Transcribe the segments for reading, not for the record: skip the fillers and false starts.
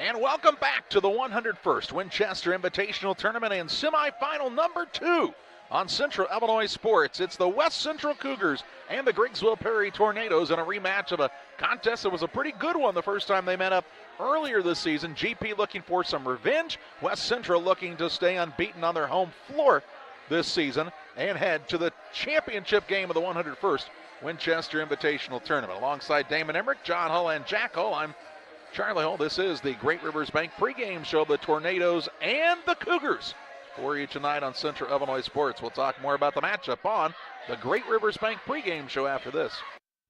And welcome back to the 101st Winchester Invitational Tournament and semifinal number 2 on Central Illinois Sports. It's the West Central Cougars and the Griggsville-Perry Tornadoes in a rematch of a contest that was a pretty good one the first time they met up earlier this season. GP looking for some revenge. West Central looking to stay unbeaten on their home floor this season and head to the championship game of the 101st Winchester Invitational Tournament. Alongside Damon Emmerich, John Hull, and Jack Hull, I'm Charlie Hull. This is the Great Rivers Bank pregame show. The Tornadoes and the Cougars for you tonight on Central Illinois Sports. We'll talk more about the matchup on the Great Rivers Bank pregame show after this.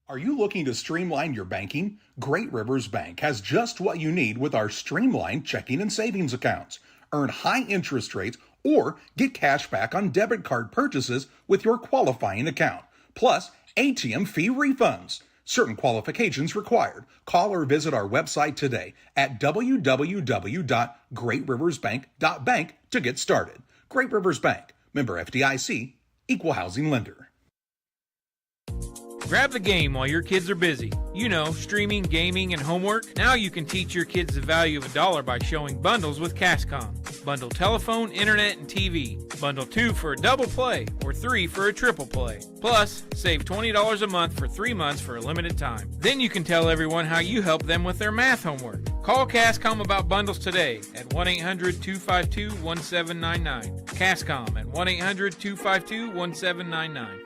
Are you looking to streamline your banking? Great Rivers Bank has just what you need with our streamlined checking and savings accounts. Earn high interest rates or get cash back on debit card purchases with your qualifying account. Plus, ATM fee refunds. Certain qualifications required. Call or visit our website today at www.greatriversbank.bank to get started. Great Rivers Bank, member FDIC, equal housing lender. Grab the game while your kids are busy. You know, streaming, gaming, and homework. Now you can teach your kids the value of $1 by showing bundles with Cascom. Bundle telephone, internet, and TV. Bundle 2 for a double play or 3 for a triple play. Plus, save $20 a month for 3 months for a limited time. Then you can tell everyone how you help them with their math homework. Call Cascom about bundles today at 1-800-252-1799. Cascom at 1-800-252-1799.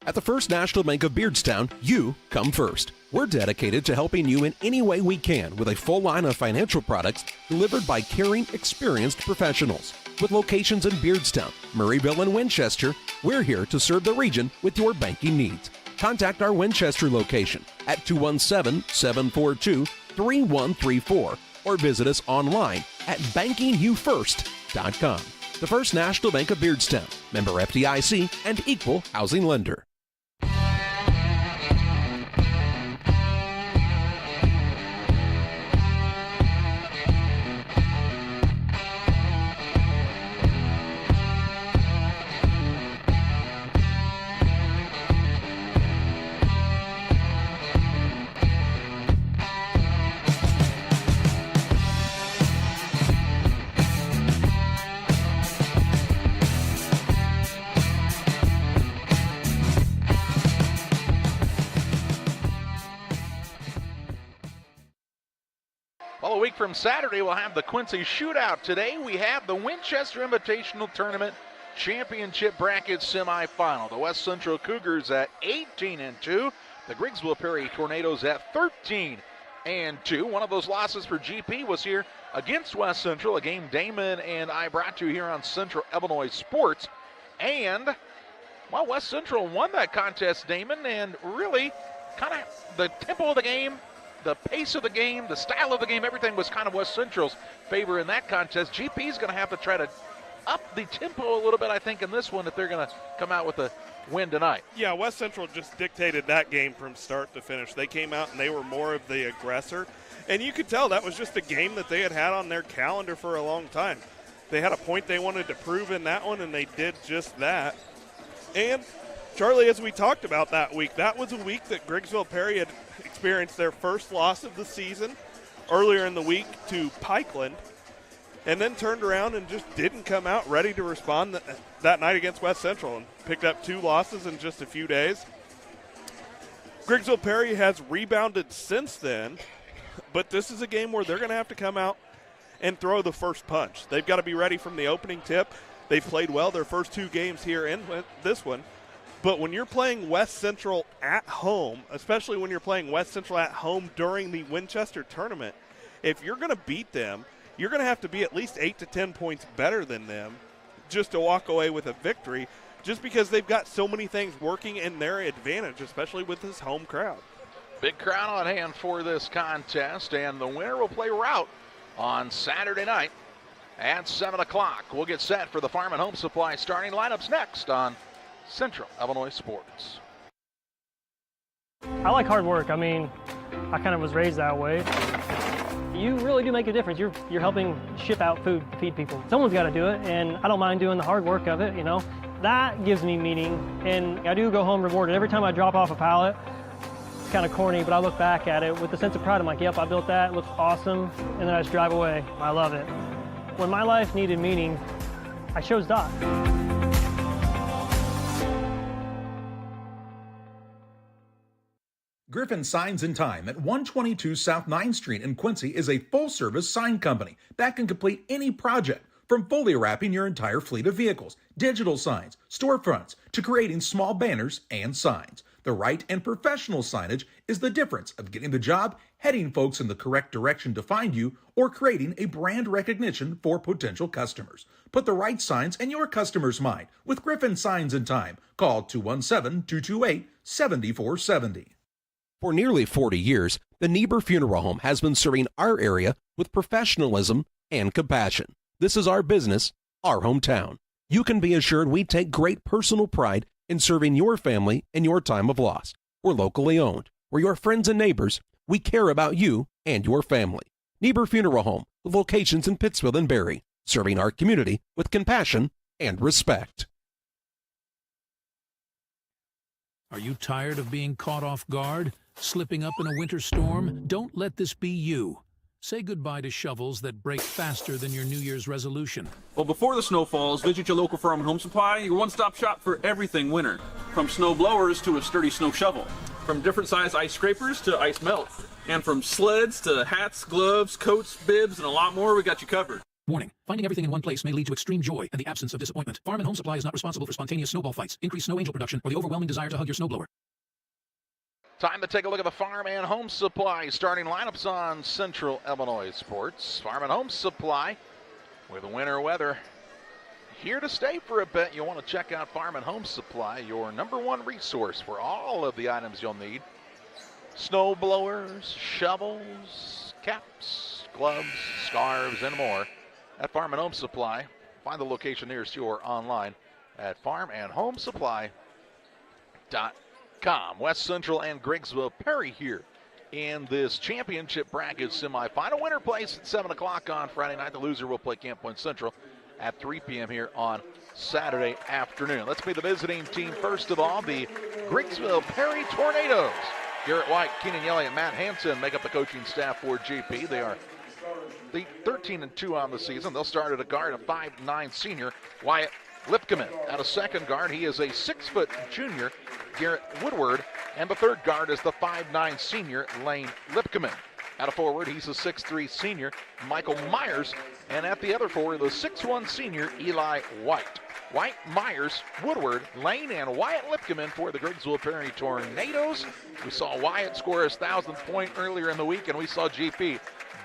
At the First National Bank of Beardstown, you come first. We're dedicated to helping you in any way we can with a full line of financial products delivered by caring, experienced professionals. With locations in Beardstown, Murrayville, and Winchester, we're here to serve the region with your banking needs. Contact our Winchester location at 217-742-3134 or visit us online at bankingyoufirst.com. The First National Bank of Beardstown, member FDIC, and equal housing lender. Well, a week from Saturday, we'll have the Quincy Shootout. Today, we have the Winchester Invitational Tournament Championship Bracket Semifinal. The West Central Cougars at 18-2. The Griggsville-Perry Tornadoes at 13-2. One of those losses for GP was here against West Central, a game Damon and I brought you here on Central Illinois Sports. And, well, West Central won that contest, Damon, and really kind of the tempo of the game, the pace of the game, the style of the game, everything was kind of West Central's favor in that contest. GP is going to have to try to up the tempo a little bit, I think, in this one if they're going to come out with a win tonight. Yeah, West Central just dictated that game from start to finish. They came out and they were more of the aggressor. And you could tell that was just a game that they had had on their calendar for a long time. They had a point they wanted to prove in that one, and they did just that. And, Charlie, as we talked about that week, that was a week that Griggsville-Perry had experienced their first loss of the season earlier in the week to Pikeland, and then turned around and just didn't come out ready to respond that night against West Central and picked up 2 losses in just a few days. Griggsville-Perry has rebounded since then, but this is a game where they're going to have to come out and throw the first punch. They've got to be ready from the opening tip. They've played well their first 2 games here in this one. But when you're playing West Central at home, especially when you're playing West Central at home during the Winchester tournament, if you're going to beat them, you're going to have to be at least 8 to 10 points better than them just to walk away with a victory, just because they've got so many things working in their advantage, especially with this home crowd. Big crowd on hand for this contest, and the winner will play route on Saturday night at 7 o'clock. We'll get set for the Farm and Home Supply starting lineups next on Central Illinois Sports. I like hard work. I mean, I kind of was raised that way. You really do make a difference. You're helping ship out food to feed people. Someone's got to do it, and I don't mind doing the hard work of it, you know. That gives me meaning, and I do go home rewarded. Every time I drop off a pallet, kind of corny, but I look back at it with a sense of pride. I'm like, yep, I built that. It looks awesome. And then I just drive away. I love it. When my life needed meaning, I chose Doc. Griffin Signs and Time at 122 South 9th Street in Quincy is a full-service sign company that can complete any project, from fully wrapping your entire fleet of vehicles, digital signs, storefronts, to creating small banners and signs. The right and professional signage is the difference of getting the job, heading folks in the correct direction to find you, or creating a brand recognition for potential customers. Put the right signs in your customer's mind with Griffin Signs and Time. Call 217-228-7470. For nearly 40 years, the Niebuhr Funeral Home has been serving our area with professionalism and compassion. This is our business, our hometown. You can be assured we take great personal pride in serving your family in your time of loss. We're locally owned. We're your friends and neighbors. We care about you and your family. Niebuhr Funeral Home, with locations in Pittsfield and Barry, serving our community with compassion and respect. Are you tired of being caught off guard? Slipping up in a winter storm? Don't let this be you. Say goodbye to shovels that break faster than your New Year's resolution. Well, before the snow falls, visit your local Farm and Home Supply, your one-stop shop for everything winter. From snow blowers to a sturdy snow shovel. From different size ice scrapers to ice melt. And from sleds to hats, gloves, coats, bibs, and a lot more, we got you covered. Warning, finding everything in one place may lead to extreme joy and the absence of disappointment. Farm and Home Supply is not responsible for spontaneous snowball fights, increased snow angel production, or the overwhelming desire to hug your snowblower. Time to take a look at the Farm and Home Supply starting lineups on Central Illinois Sports. Farm and Home Supply with winter weather here to stay for a bit. You'll want to check out Farm and Home Supply, your #1 resource for all of the items you'll need. Snow blowers, shovels, caps, gloves, scarves, and more at Farm and Home Supply. Find the location nearest you or online at farmandhomesupply.com. West Central and Griggsville-Perry here in this championship bracket semifinal. Winner plays at 7 o'clock on Friday night. The loser will play Camp Point Central at 3 p.m. here on Saturday afternoon. Let's meet the visiting team first of all, the Griggsville-Perry Tornadoes. Garrett White, Keenan Yelly, and Matt Hansen make up the coaching staff for GP. They are the 13-2 on the season. They'll start at a guard, a 5'9" senior, Wyatt Lipkeman. At a second guard, he is a 6-foot junior, Garrett Woodward, and the third guard is the 5'9" senior, Lane Lipkeman. At a forward, he's a 6'3" senior, Michael Myers, and at the other forward, the 6'1" senior, Eli White. White, Myers, Woodward, Lane, and Wyatt Lipkeman for the Griggsville-Perry Tornadoes. We saw Wyatt score his 1,000th point earlier in the week, and we saw GP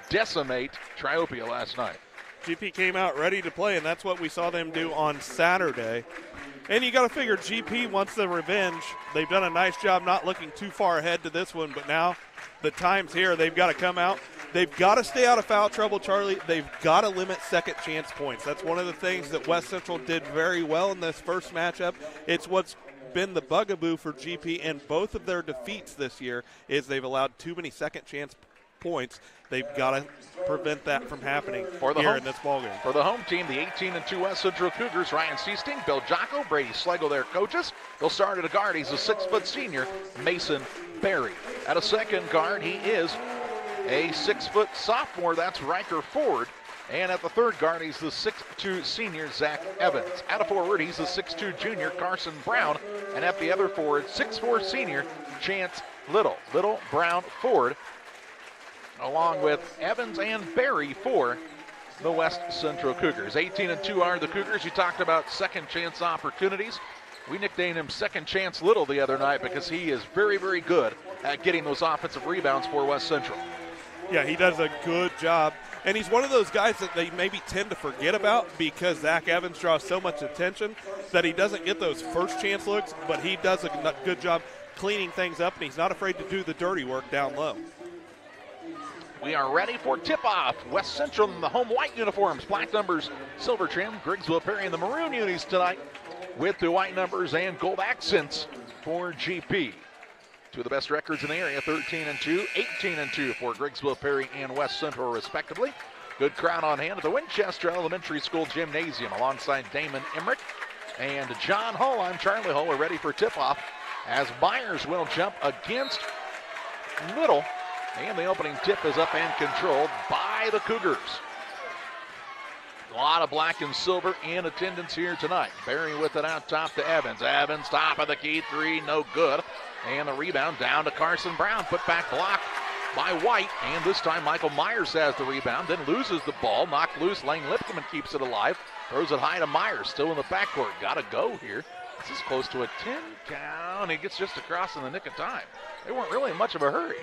decimate Triopia last night. GP came out ready to play, and that's what we saw them do on Saturday. And you got to figure GP wants the revenge. They've done a nice job not looking too far ahead to this one, but now the time's here. They've got to come out. They've got to stay out of foul trouble, Charlie. They've got to limit second chance points. That's one of the things that West Central did very well in this first matchup. It's what's been the bugaboo for GP in both of their defeats this year is they've allowed too many second chance points. They've got to prevent that from happening in this ballgame. For the home team, the 18-2 West Central Cougars, Ryan Seasting, Bill Jocko, Brady Schlegel, their coaches. They'll start at a guard. He's a 6-foot senior, Mason Berry. At a second guard, he is a 6-foot sophomore. That's Riker Ford. And at the third guard, he's the 6'2 senior, Zach Evans. At a forward, he's the 6'2 junior, Carson Brown. And at the other forward, 6'4 senior, Chance Little. Little, Brown, Ford, along with Evans and Berry for the West Central Cougars. 18-2 are the Cougars. You talked about second chance opportunities. We nicknamed him Second Chance Little the other night because he is very, very good at getting those offensive rebounds for West Central. Yeah, he does a good job. And he's one of those guys that they maybe tend to forget about because Zach Evans draws so much attention that he doesn't get those first chance looks, but he does a good job cleaning things up, and he's not afraid to do the dirty work down low. We are ready for tip-off. West Central in the home white uniforms, black numbers, silver trim. Griggsville-Perry in the maroon unis tonight with the white numbers and gold accents for GP. Two of the best records in the area, 13-2, 18-2 for Griggsville-Perry and West Central respectively. Good crowd on hand at the Winchester Elementary School Gymnasium alongside Damon Emmerich and John Hull. I'm Charlie Hull. We're ready for tip-off as Myers will jump against Little. And the opening tip is up and controlled by the Cougars. A lot of black and silver in attendance here tonight. Berry with it out top to Evans. Evans, top of the key, three, no good. And the rebound down to Carson Brown. Put back block by White. And this time Michael Myers has the rebound, then loses the ball. Knocked loose. Lane Lipkeman keeps it alive. Throws it high to Myers. Still in the backcourt. Got to go here. This is close to a 10 count. He gets just across in the nick of time. They weren't really in much of a hurry.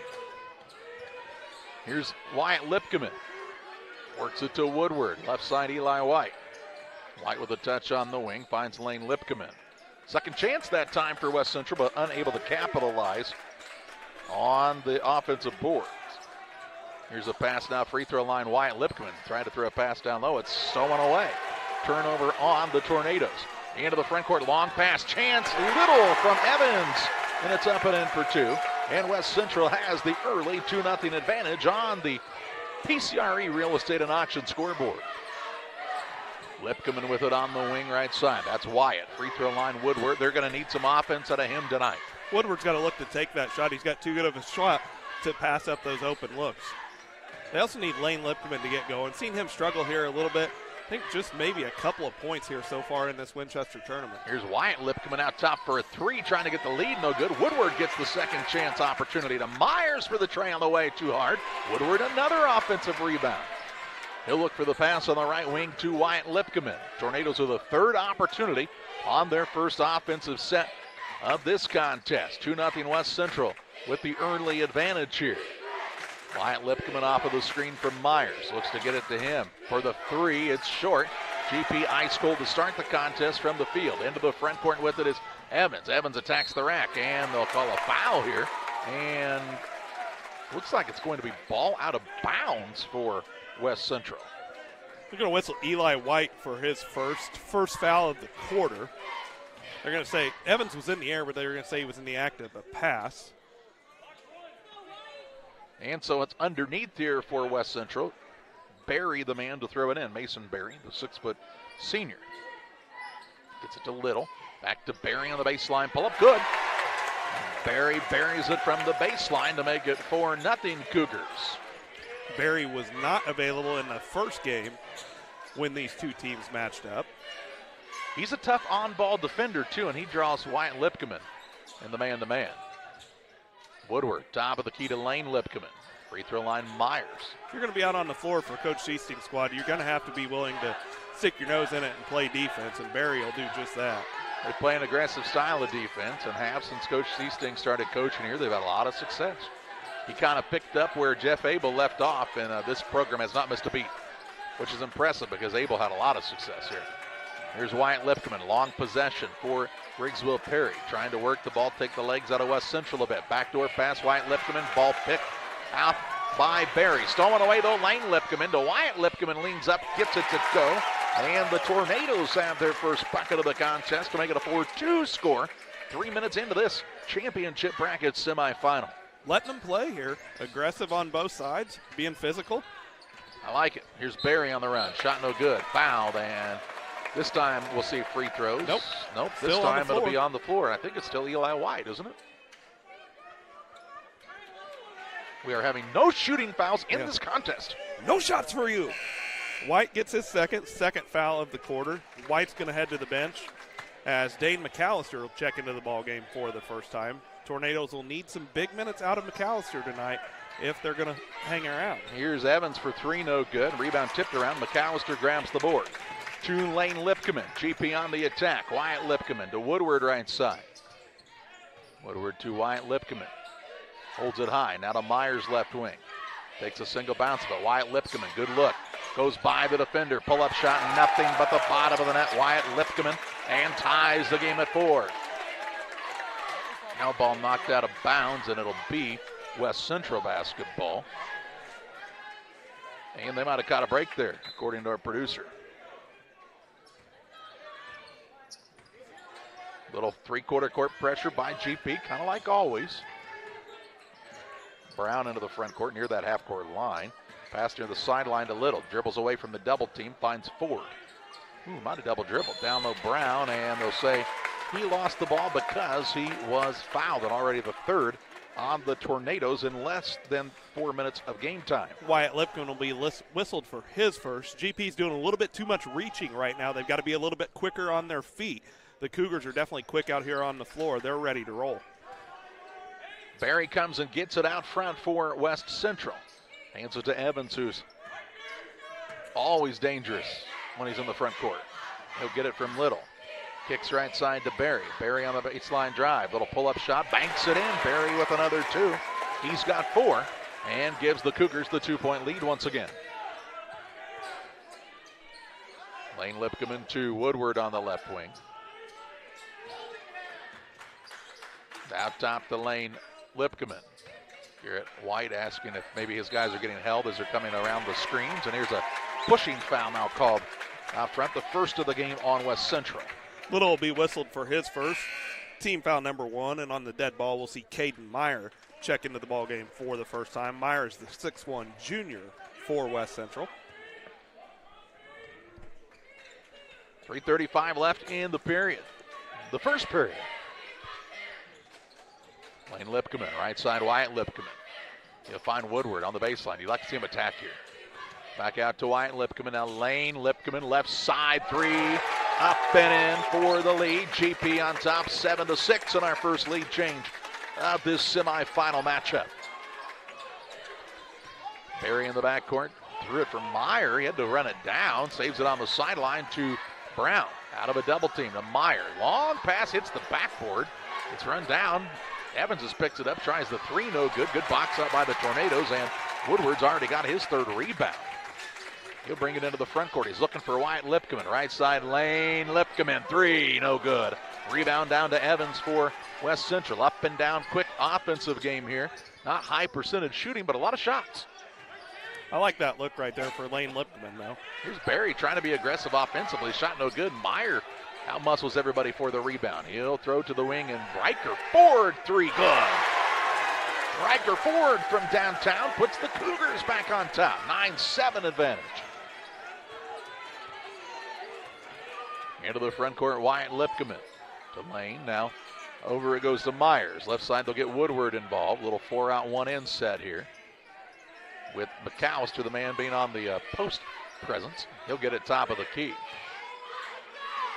Here's Wyatt Lipkeman. Works it to Woodward. Left side, Eli White. White with a touch on the wing. Finds Lane Lipkeman. Second chance that time for West Central, but unable to capitalize on the offensive boards. Here's a pass now, free throw line. Wyatt Lipkeman trying to throw a pass down low. It's stolen away. Turnover on the Tornadoes. Into the front court, long pass. Chance, Little from Evans. And it's up and in for two. And West Central has the early 2-0 advantage on the PCRE Real Estate and Auction scoreboard. Lipkeman with it on the wing right side. That's Wyatt. Free throw line, Woodward. They're going to need some offense out of him tonight. Woodward's got to look to take that shot. He's got too good of a shot to pass up those open looks. They also need Lane Lipkeman to get going. Seen him struggle here a little bit. I think just maybe a couple of points here so far in this Winchester tournament. Here's Wyatt Lipkeman out top for a three, trying to get the lead. No good. Woodward gets the second chance opportunity to Myers for the tray on the way. Too hard. Woodward another offensive rebound. He'll look for the pass on the right wing to Wyatt Lipkeman. Tornadoes with a third opportunity on their first offensive set of this contest. 2-0 West Central with the early advantage here. Wyatt Lipkeman off of the screen from Myers. Looks to get it to him. For the three, it's short. GP ice cold to start the contest from the field. Into the front court with it is Evans. Evans attacks the rack, and they'll call a foul here. And looks like it's going to be ball out of bounds for West Central. They're going to whistle Eli White for his first foul of the quarter. They're going to say Evans was in the air, but they're going to say he was in the act of a pass. And so it's underneath here for West Central. Berry, the man to throw it in. Mason Berry, the 6-foot senior. Gets it to Little. Back to Berry on the baseline. Pull up good. Berry buries it from the baseline to make it 4-0 Cougars. Berry was not available in the first game when these two teams matched up. He's a tough on-ball defender, too, and he draws Wyatt Lipkeman in the man-to-man. Woodward, top of the key to Lane Lipkeman. Free throw line, Myers. If you're going to be out on the floor for Coach Seasting's squad, you're going to have to be willing to stick your nose in it and play defense, and Berry will do just that. They play an aggressive style of defense and have since Coach Seasting started coaching here. They've had a lot of success. He kind of picked up where Jeff Abel left off, and this program has not missed a beat, which is impressive because Abel had a lot of success here. Here's Wyatt Lipkeman, long possession for Griggsville-Perry, trying to work the ball, take the legs out of West Central a bit. Backdoor pass, Wyatt Lipkeman, ball picked out by Berry. Stolen away though, Lane Lipkeman to Wyatt Lipkeman, leans up, gets it to go. And the Tornadoes have their first bucket of the contest to make it a 4-2 score. 3 minutes into this championship bracket semifinal. Letting them play here, aggressive on both sides, being physical. I like it. Here's Berry on the run, shot no good, fouled, and this time we'll see free throws. Nope. This time it'll be on the floor. I think it's still Eli White, isn't it? We are having no shooting fouls in this contest. No shots for you. White gets his second foul of the quarter. White's going to head to the bench as Dane McAllister will check into the ball game for the first time. Tornadoes will need some big minutes out of McAllister tonight if they're going to hang around. Here's Evans for three, no good. Rebound tipped around. McAllister grabs the board. To Lane Lipkeman. GP on the attack. Wyatt Lipkeman to Woodward right side. Woodward to Wyatt Lipkeman. Holds it high. Now to Myers left wing. Takes a single bounce, but Wyatt Lipkeman, good look. Goes by the defender. Pull-up shot, nothing but the bottom of the net. Wyatt Lipkeman and ties the game at 4. Now ball knocked out of bounds, and it'll be West Central basketball. And they might have caught a break there, according to our producer. Little three-quarter court pressure by GP, kind of like always. Brown into the front court near that half-court line. Pass near the sideline to Little. Dribbles away from the double team, finds Ford. Might have double dribbled. Down low Brown, and they'll say he lost the ball because he was fouled, and already the third on the Tornadoes in less than 4 minutes of game time. Wyatt Lipkin will be whistled for his first. GP's doing a little bit too much reaching right now. They've got to be a little bit quicker on their feet. The Cougars are definitely quick out here on the floor. They're ready to roll. Barry comes and gets it out front for West Central. Hands it to Evans, who's always dangerous when he's in the front court. He'll get it from Little. Kicks right side to Barry. Barry on the baseline drive. Little pull-up shot. Banks it in. Barry with another 2. He's got 4 and gives the Cougars the 2-point lead once again. Lane Lipkeman to Woodward on the left wing. Out top the lane, Lipkeman. Garrett White asking if maybe his guys are getting held as they're coming around the screens. And here's a pushing foul now called out front. The first of the game on West Central. Little will be whistled for his first. Team foul number 1, and on the dead ball, we'll see Caden Meyer check into the ball game for the first time. Meyer is the 6'1" junior for West Central. 3:35 left in the period. The first period. Lane Lipkeman, right side Wyatt Lipkeman. He'll find Woodward on the baseline. You'd like to see him attack here. Back out to Wyatt Lipkeman. Now Lane Lipkeman, left side 3. Up and in for the lead. GP on top, 7-6 in our first lead change of this semifinal matchup. Barry in the backcourt. Threw it from Meyer. He had to run it down. Saves it on the sideline to Brown. Out of a double team to Meyer. Long pass hits the backboard. It's run down. Evans has picked it up. Tries the 3. No good. Good box out by the Tornadoes. And Woodward's already got his 3rd rebound. He'll bring it into the front court. He's looking for Wyatt Lipkeman. Right side lane. Lipkeman. 3. No good. Rebound down to Evans for West Central. Up and down. Quick offensive game here. Not high percentage shooting, but a lot of shots. I like that look right there for Lane Lipkeman, though. Here's Barry trying to be aggressive offensively. Shot no good. Meyer outmuscles everybody for the rebound. He'll throw to the wing, and Riker Ford, 3 good. Riker Ford from downtown puts the Cougars back on top. 9-7 advantage. Into the front court, Wyatt Lipkeman to Lane. Now over it goes to Myers. Left side, they'll get Woodward involved. Little 4-out, 1-in set here. With McAllister, the man being on the post presence. He'll get it top of the key.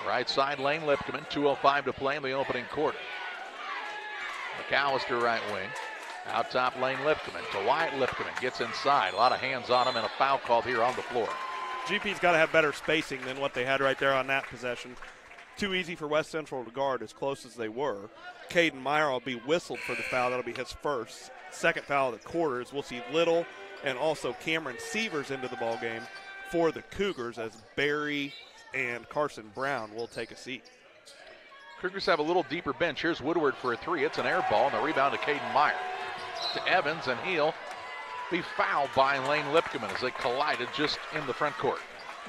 Right side lane, Lipkeman. 2:05 to play in the opening quarter. McAllister right wing. Out top lane, Lipkeman to Wyatt Lipkeman. Gets inside. A lot of hands on him and a foul called here on the floor. GP's got to have better spacing than what they had right there on that possession. Too easy for West Central to guard as close as they were. Caden Meyer will be whistled for the foul. That'll be his first. Second foul of the quarters. We'll see Little and also Cameron Sievers into the ball game for the Cougars as Barry and Carson Brown will take a seat. Cougars have a little deeper bench. Here's Woodward for a 3. It's an air ball, and the rebound to Caden Meyer. To Evans, and he'll be fouled by Lane Lipkeman as they collided just in the front court.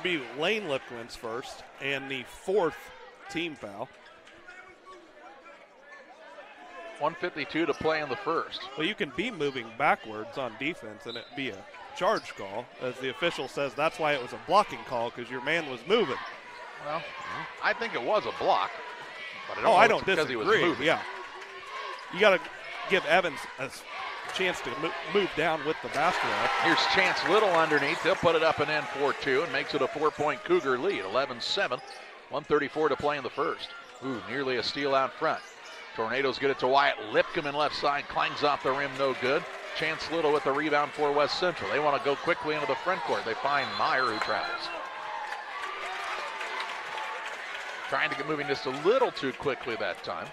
Be Lane Lipkeman's first and the 4th team foul. 1:52 to play in the first. Well, you can be moving backwards on defense and it be a charge call, as the official says that's why it was a blocking call, because your man was moving. Well, I think it was a block. But I don't disagree. He was moving. Yeah, you got to give Evans a chance to move down with the basketball. Here's Chance Little underneath. He'll put it up and in for 2 and makes it a 4-point Cougar lead. 11-7. 1:34 to play in the first. Ooh, nearly a steal out front. Tornadoes get it to Wyatt Lipkeman left side. Clangs off the rim, no good. Chance Little with the rebound for West Central. They want to go quickly into the front court. They find Meyer, who travels. Trying to get moving just a little too quickly that time.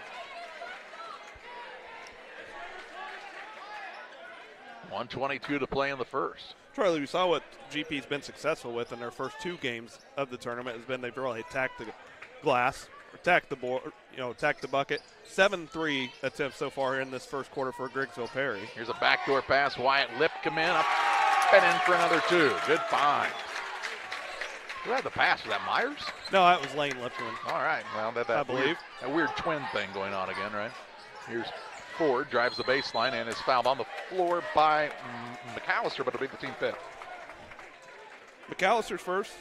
1:22 to play in the first. Charlie, we saw what GP's been successful with in their first 2 games of the tournament. Has been they've really attacked the glass, attacked the board, attacked the bucket. 7 3 attempts so far in this first quarter for Griggsville-Perry. Here's a backdoor pass. Wyatt Lipkeman up and in for another 2. Good find. Who had the pass? Was that Myers? No, that was Lane Lipkeman. All right. Well, I believe. That weird twin thing going on again, right? Here's Ford, drives the baseline, and is fouled on the floor by McAllister, but it'll be the team 5th. McAllister's first,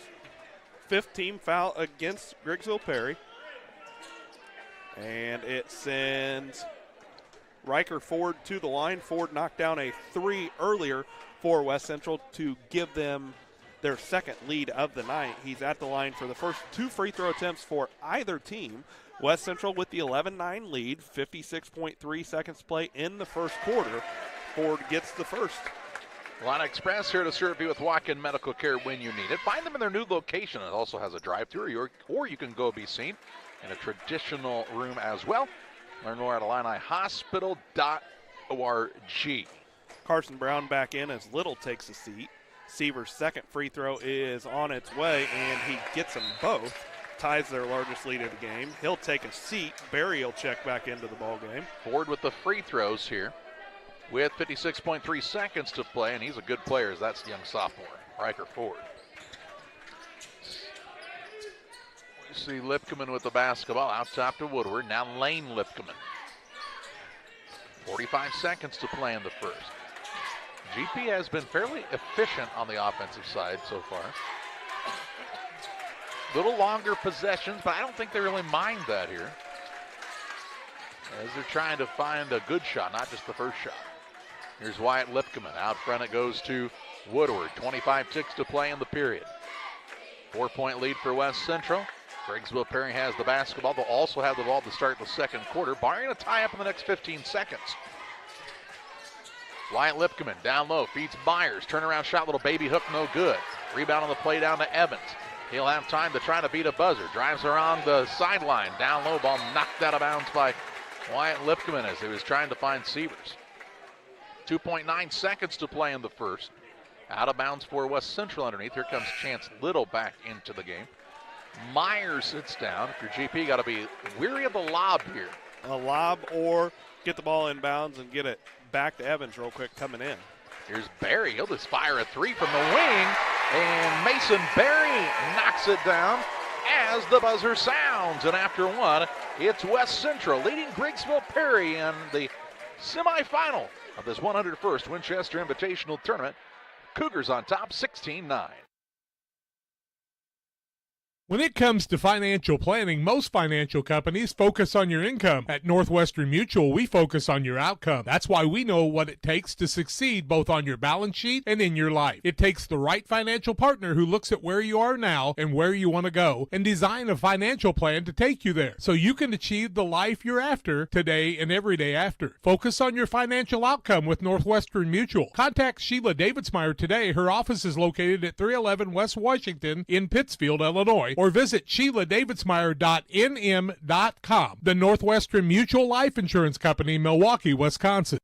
5th team foul against Griggsville-Perry. And it sends Riker Ford to the line. Ford knocked down a 3 earlier for West Central to give them their second lead of the night. He's at the line for the first 2 free throw attempts for either team. West Central with the 11-9 lead, 56.3 seconds to play in the first quarter. Ford gets the first. Line Express here to serve you with walk-in medical care when you need it. Find them in their new location. It also has a drive-thru, or you can go be seen in a traditional room as well. Learn more at IlliniHospital.org. Carson Brown back in as Little takes a seat. Seaver's second free throw is on its way, and he gets them both. Ties their largest lead of the game. He'll take a seat. Barry will check back into the ball game. Ford with the free throws here with 56.3 seconds to play, and he's a good player. That's the young sophomore, Riker Ford. We see Lipkeman with the basketball out top to Woodward. Now Lane Lipkeman. 45 seconds to play in the first. GP has been fairly efficient on the offensive side so far. Little longer possessions, but I don't think they really mind that here, as they're trying to find a good shot, not just the first shot. Here's Wyatt Lipkeman. Out front it goes to Woodward. 25 ticks to play in the period. 4-point lead for West Central. Griggsville-Perry has the basketball. They'll also have the ball to start the second quarter, barring a tie-up in the next 15 seconds. Wyatt Lipkeman down low, feeds Myers. Turnaround shot, little baby hook, no good. Rebound on the play down to Evans. He'll have time to try to beat a buzzer. Drives around the sideline. Down low, ball knocked out of bounds by Wyatt Lipkeman as he was trying to find Sievers. 2.9 seconds to play in the first. Out of bounds for West Central underneath. Here comes Chance Little back into the game. Myers sits down. If you're GP, got to be weary of the lob here. A lob or get the ball inbounds and get it back to Evans real quick coming in. Here's Barry. He'll just fire a 3 from the wing. And Mason Barry knocks it down as the buzzer sounds. And after one, it's West Central leading Griggsville-Perry in the semifinal of this 101st Winchester Invitational Tournament. Cougars on top, 16-9. When it comes to financial planning, most financial companies focus on your income. At Northwestern Mutual, we focus on your outcome. That's why we know what it takes to succeed both on your balance sheet and in your life. It takes the right financial partner who looks at where you are now and where you want to go and design a financial plan to take you there so you can achieve the life you're after today and every day after. Focus on your financial outcome with Northwestern Mutual. Contact Sheila Davidsmeyer today. Her office is located at 311 West Washington in Pittsfield, Illinois, or visit SheilaDavidsmeyer.nm.com. The Northwestern Mutual Life Insurance Company, Milwaukee, Wisconsin.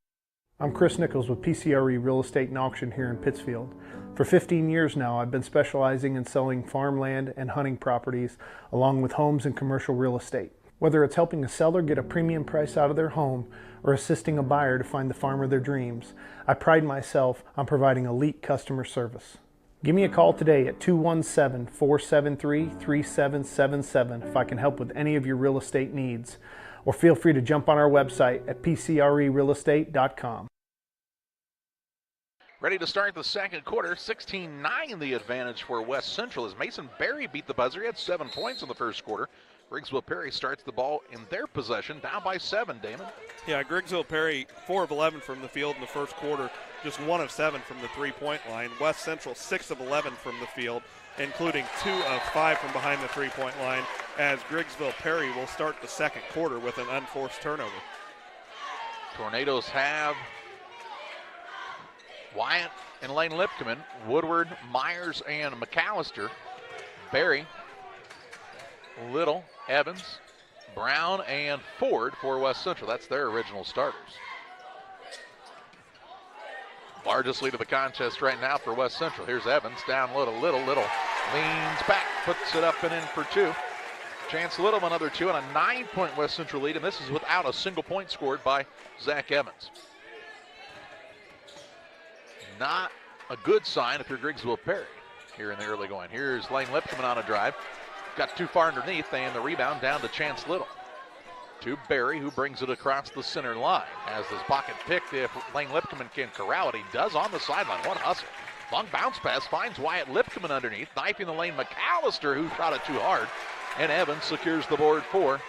I'm Chris Nichols with PCRE Real Estate and Auction here in Pittsfield. For 15 years now, I've been specializing in selling farmland and hunting properties, along with homes and commercial real estate. Whether it's helping a seller get a premium price out of their home or assisting a buyer to find the farm of their dreams, I pride myself on providing elite customer service. Give me a call today at 217-473-3777 if I can help with any of your real estate needs, or feel free to jump on our website at pcrerealestate.com. Ready to start the second quarter, 16-9 the advantage for West Central as Mason Barry beat the buzzer. He had 7 points in the first quarter. Griggsville-Perry starts the ball in their possession, down by 7, Damon. Yeah, Griggsville-Perry, 4 of 11 from the field in the first quarter, just 1 of 7 from the three-point line. West Central, 6 of 11 from the field, including 2 of 5 from behind the three-point line, as Griggsville-Perry will start the second quarter with an unforced turnover. Tornadoes have Wyatt and Lane Lipkeman, Woodward, Myers, and McAllister. Barry, Little, Evans, Brown, and Ford for West Central. That's their original starters. Largest lead of the contest right now for West Central. Here's Evans down low to Little. Little leans back, puts it up and in for 2. Chance Little another 2 and a 9-point West Central lead, and this is without a single point scored by Zach Evans. Not a good sign if you're Griggsville-Perry here in the early going. Here's Lane Lipkeman on a drive. Got too far underneath, and the rebound down to Chance Little. To Barry, who brings it across the center line. Has his pocket picked if Lane Lipkeman can corral it. He does on the sideline. What a hustle. Long bounce pass finds Wyatt Lipkeman underneath, knifing the lane McAllister, who shot it too hard. And Evans secures the board for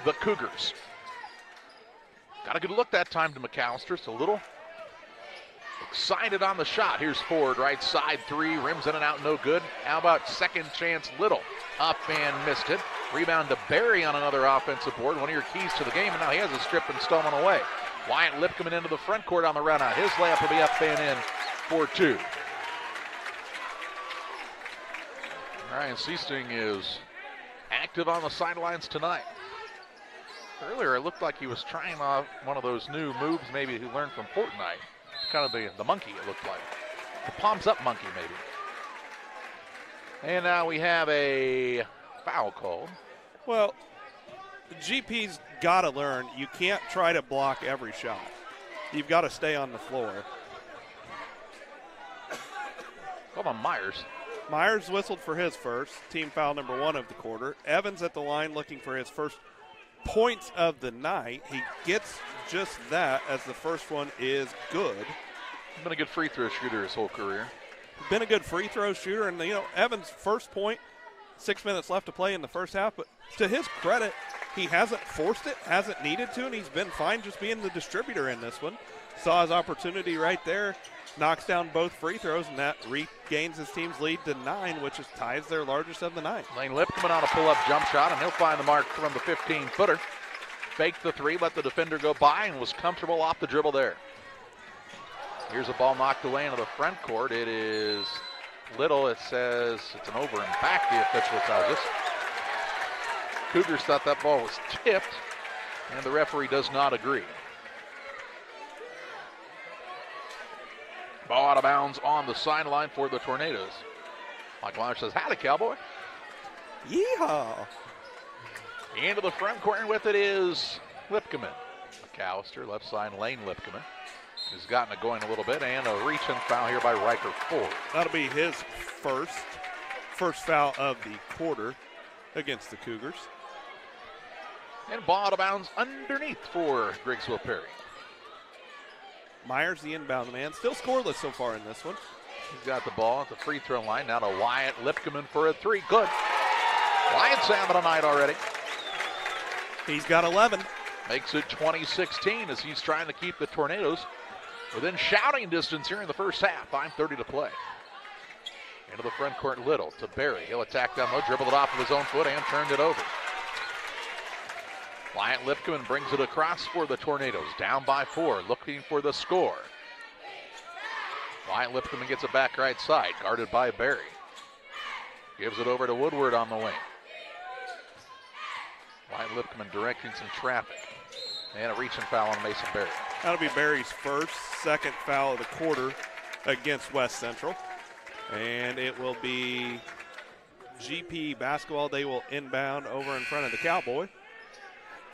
the Cougars. Got a good look that time to McAllister. Just a little excited on the shot. Here's Ford, right side three, rims in and out, no good. How about second chance, Little? Up and missed it. Rebound to Barry on another offensive board. One of your keys to the game, and now he has it stripped and stolen away. Wyatt Lipkman into the front court on the run out. His layup will be up and in for two. Ryan Seasting is active on the sidelines tonight. Earlier, it looked like he was trying one of those new moves maybe he learned from Fortnite. Kind of the monkey, it looked like. The palms up monkey, maybe. And now we have a foul called. Well, GP's got to learn you can't try to block every shot. You've got to stay on the floor. Called on Myers. Myers whistled for his first, team foul number 1 of the quarter. Evans at the line looking for his first points of the night. He gets just that, as the first one is good. He's been a good free throw shooter his whole career. Been a good free throw shooter, and Evans' first point, 6 minutes left to play in the first half, but to his credit, he hasn't forced it, hasn't needed to, and he's been fine just being the distributor in this one. Saw his opportunity right there, knocks down both free throws, and that regains his team's lead to 9, which ties their largest of the night. Lane Lipkman on a pull-up jump shot, and he'll find the mark from the 15-footer. Faked the three, let the defender go by, and was comfortable off the dribble there. Here's a ball knocked away into the front court. It is Little. It says it's an over and back, the official tells us. Cougars thought that ball was tipped, and the referee does not agree. Ball out of bounds on the sideline for the Tornadoes. Mike Myers says, howdy, Cowboy. Yeehaw. Into the front court, and with it is Lipkman. McAllister, left side lane Lipkman. Has gotten it going a little bit, and a reach-in foul here by Riker Ford. That'll be his first foul of the quarter against the Cougars. And ball out of bounds underneath for Griggsville-Perry. Myers, the inbound man, still scoreless so far in this one. He's got the ball at the free throw line. Now to Wyatt Lipkman for a three. Good. Wyatt's having a night already. He's got 11. Makes it 20-16 as he's trying to keep the Tornadoes within shouting distance here in the first half. 5:30 to play. Into the front court, Little to Barry. He'll attack down low, dribbled it off of his own foot, and turned it over. Wyatt Lipkman brings it across for the Tornadoes. Down by 4, looking for the score. Wyatt Lipkman gets it back right side, guarded by Barry. Gives it over to Woodward on the wing. Wyatt Lipkman directing some traffic. And a reach and foul on Mason Barry. That'll be Barry's second foul of the quarter against West Central. And it will be GP basketball. They will inbound over in front of the Cowboy,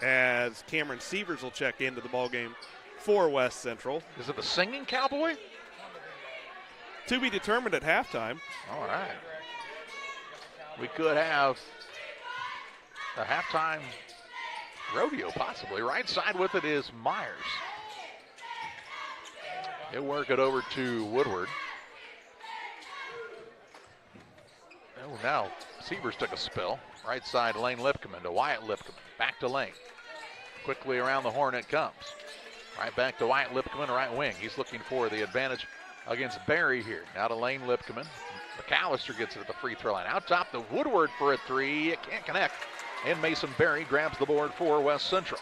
as Cameron Sievers will check into the ballgame for West Central. Is it the singing Cowboy? To be determined at halftime. All right. We could have a halftime rodeo, possibly. Right side with it is Myers. He'll work it over to Woodward. Oh, now Sievers took a spill. Right side, Lane Lipkman to Wyatt Lipkman. Back to Lane. Quickly around the horn it comes. Right back to Wyatt Lipkman, right wing. He's looking for the advantage against Barry here. Now to Lane Lipkman. McAllister gets it at the free throw line. Out top to Woodward for a three. It can't connect. And Mason Barry grabs the board for West Central.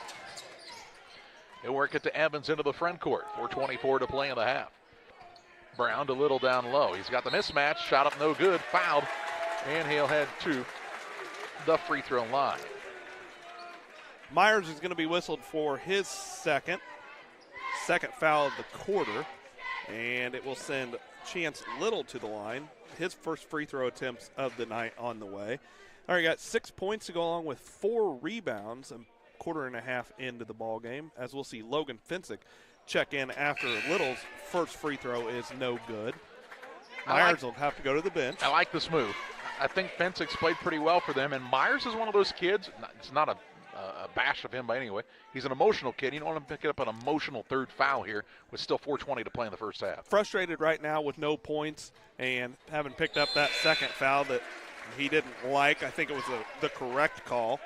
He'll work it to Evans into the front court. 4:24 to play in the half. Brown to Little down low. He's got the mismatch. Shot up no good. Fouled. And he'll head to the free throw line. Myers is going to be whistled for his second foul of the quarter. And it will send Chance Little to the line. His first free throw attempts of the night on the way. All right, got 6 points to go along with 4 rebounds, a quarter and a half into the ball game, as we'll see Logan Finsick check in after Little's first free throw is no good. Myers will have to go to the bench. I like this move. I think Finsick's played pretty well for them, and Myers is one of those kids. It's not a bash of him by any way. He's an emotional kid. You don't want him picking up an emotional third foul here with still 4:20 to play in the first half. Frustrated right now with no points and having picked up that second foul that he didn't like. I think it was the correct call,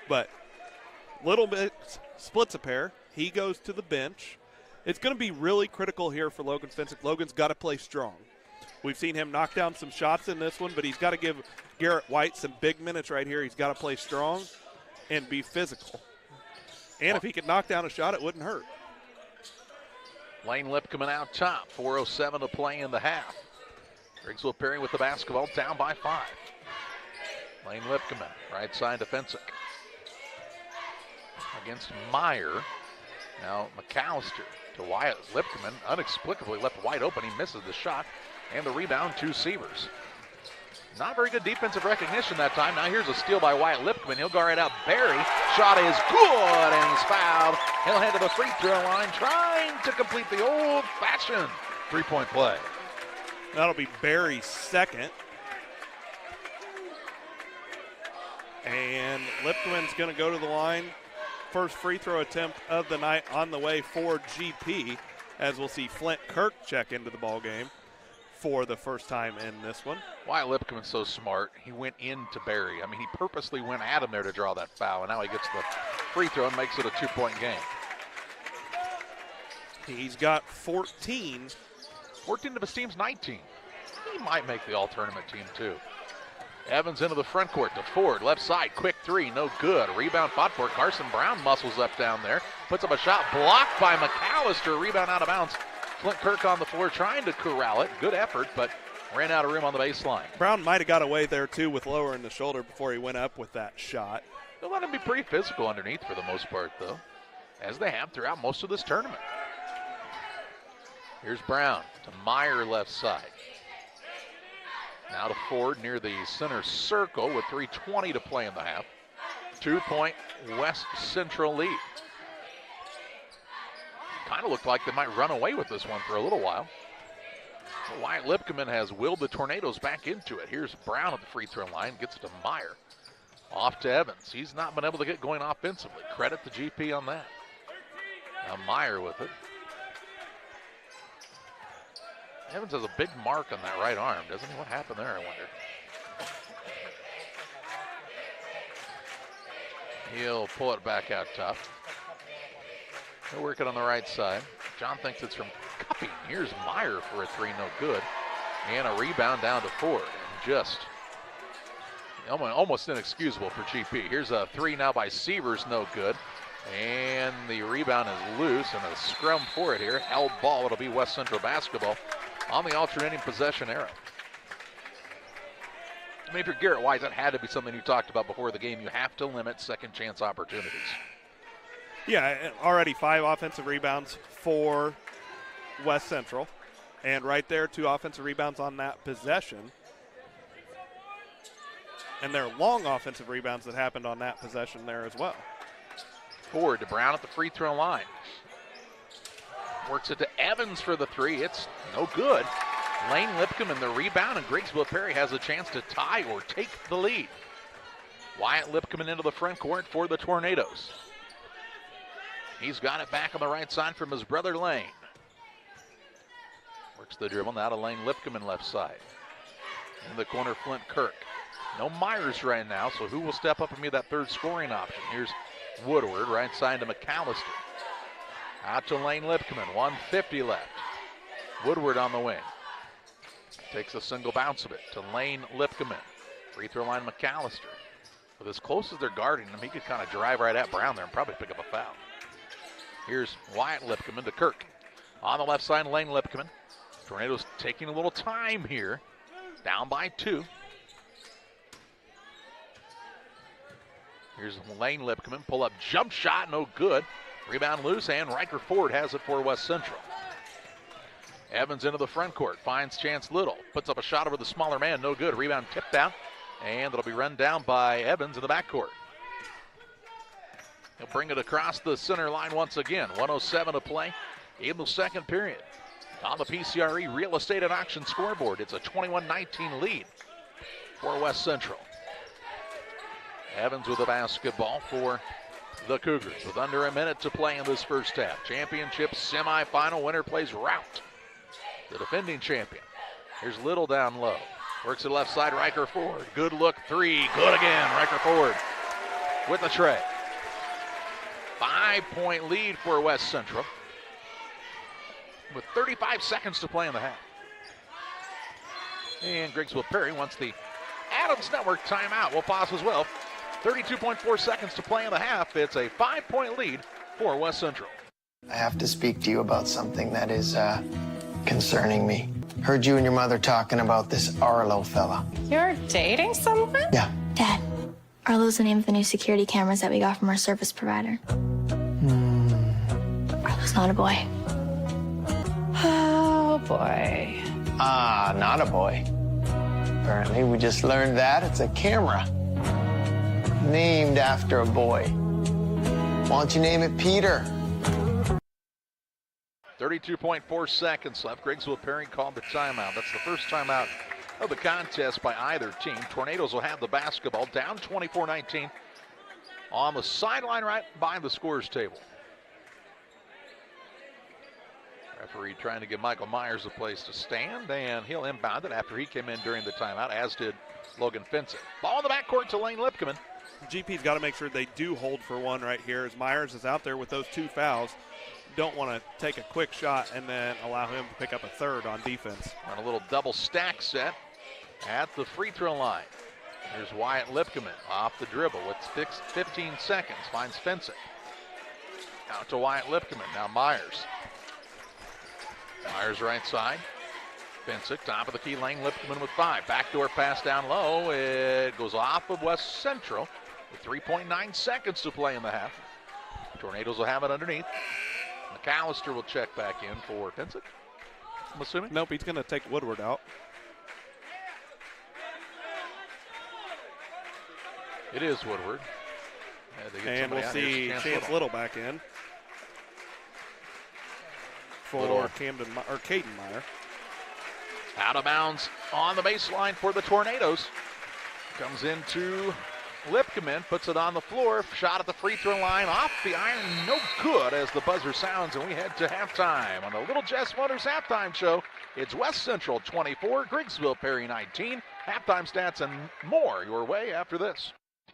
but Little bit splits a pair. He goes to the bench. It's going to be really critical here for Logan Fensick. Logan's got to play strong. We've seen him knock down some shots in this one, but he's got to give Garrett White some big minutes right here. He's got to play strong and be physical. And if he could knock down a shot, it wouldn't hurt. Lane Lipkeman out top, 4:07 to play in the half. Griggsville-Perry with the basketball, down by 5. Lane Lipkeman, right side to Fensick. Against Meyer. Now McAllister to Wyatt Lipkeman, inexplicably left wide open. He misses the shot, and the rebound to Sievers. Not very good defensive recognition that time. Now here's a steal by Wyatt Lipkeman. He'll go right out. Barry, shot is good, and he's fouled. He'll head to the free throw line, trying to complete the old-fashioned three-point play. That'll be Barry's second. And Lipkeman's going to go to the line. First free throw attempt of the night on the way for GP, as we'll see Flint Kirk check into the ball game for the first time in this one. Wyatt Lipkeman's so smart. He went into Barry. I mean, he purposely went at him there to draw that foul, and now he gets the free throw and makes it a 2-point game. He's got 14. 14 of his team's 19. He might make the all-tournament team, too. Evans into the front court to Ford, left side, quick three, no good. Rebound fought for. Carson Brown muscles up down there, puts up a shot, blocked by McAllister, rebound out of bounds. Flint Kirk on the floor trying to corral it. Good effort, but ran out of room on the baseline. Brown might have got away there, too, with lowering the shoulder before he went up with that shot. They'll let him be pretty physical underneath for the most part, though, as they have throughout most of this tournament. Here's Brown to Meyer left side. Now to Ford near the center circle with 3:20 to play in the half. 2-point West Central lead. Kind of looked like they might run away with this one for a little while. Well, Wyatt Lipkeman has willed the Tornadoes back into it. Here's Brown at the free throw line, gets it to Meyer. Off to Evans. He's not been able to get going offensively. Credit to GP on that. Now Meyer with it. Evans has a big mark on that right arm, doesn't he? What happened there, I wonder? He'll pull it back out top. He'll work it on the right side. John thinks it's from cupping. Here's Meyer for a three, no good. And a rebound down to Ford. Just almost inexcusable for GP. Here's a three now by Sievers, no good. And the rebound is loose, and a scrum for it here. Held ball, it'll be West Central basketball on the alternating possession era. I mean, if you're Garrett White, that had to be something you talked about before the game. You have to limit second chance opportunities. Yeah, already 5 offensive rebounds for West Central. And right there, 2 offensive rebounds on that possession. And there are long offensive rebounds that happened on that possession there as well. Ford to Brown at the free throw line. Works it to Evans for the three. It's no good. Lane Lipkeman the rebound, and Griggsville-Perry has a chance to tie or take the lead. Wyatt Lipkeman into the front court for the Tornadoes. He's got it back on the right side from his brother Lane. Works the dribble now to Lane Lipkeman left side. In the corner, Flint Kirk. No Myers right now, so who will step up and be that third scoring option? Here's Woodward, right side to McAllister. Out to Lane Lipkeman, 1:50 left. Woodward on the wing. Takes a single bounce of it to Lane Lipkeman. Free throw line McAllister. With as close as they're guarding him, he could kind of drive right at Brown there and probably pick up a foul. Here's Wyatt Lipkeman to Kirk. On the left side, Lane Lipkeman. Tornadoes taking a little time here. Down by 2. Here's Lane Lipkeman. Pull up jump shot, no good. Rebound loose, and Riker Ford has it for West Central. Evans into the front court, finds Chance Little. Puts up a shot over the smaller man, no good. Rebound tipped out, and it'll be run down by Evans in the backcourt. He'll bring it across the center line once again. 1:07 to play in the second period. On the PCRE Real Estate and Auction scoreboard, it's a 21-19 lead for West Central. Evans with the basketball for the Cougars with under a minute to play in this first half. Championship semifinal winner plays rout. The defending champion. Here's Little down low. Works it left side, Riker Ford. Good look, three. Good again, Riker Ford with the tray. 5-point lead for West Central with 35 seconds to play in the half. And Griggsville-Perry wants the Adams Network timeout. We'll pause as well. 32.4 seconds to play in the half. It's a 5-point lead for West Central. I have to speak to you about something that is concerning me. Heard you and your mother talking about this Arlo fella. You're dating someone? Yeah. Dad, Arlo's the name of the new security cameras that we got from our service provider. Arlo's not a boy. Oh, boy. Ah, not a boy. Apparently, we just learned that it's a camera named after a boy. Why don't you name it Peter? 32.4 seconds left. Griggsville-Perry called the timeout. That's the first timeout of the contest by either team. Tornadoes will have the basketball, down 24-19 on the sideline right by the scores table. Referee trying to give Michael Myers a place to stand, and he'll inbound it after he came in during the timeout, as did Logan Finson. Ball in the backcourt to Lane Lipkeman. GP's got to make sure they do hold for one right here, as Myers is out there with those 2 fouls. Don't want to take a quick shot and then allow him to pick up a third on defense. On a little double stack set at the free throw line. Here's Wyatt Lipkeman off the dribble with 15 seconds. Finds Finson. Out to Wyatt Lipkeman. Now Myers. Myers right side. Finson, top of the key lane. Lipkeman with 5. Backdoor pass down low. It goes off of West Central with 3.9 seconds to play in the half. Tornadoes will have it underneath. McAllister will check back in for Finson, I'm assuming. Nope, he's going to take Woodward out. It is Woodward. And we'll see Chance Little back in for Caden Meyer. Out of bounds on the baseline for the Tornadoes. Comes into Lipkeman, puts it on the floor. Shot at the free throw line, off the iron, no good as the buzzer sounds, and we head to halftime. On the Little Jess Motors halftime show, it's West Central 24, Griggsville-Perry 19. Halftime stats and more your way after this.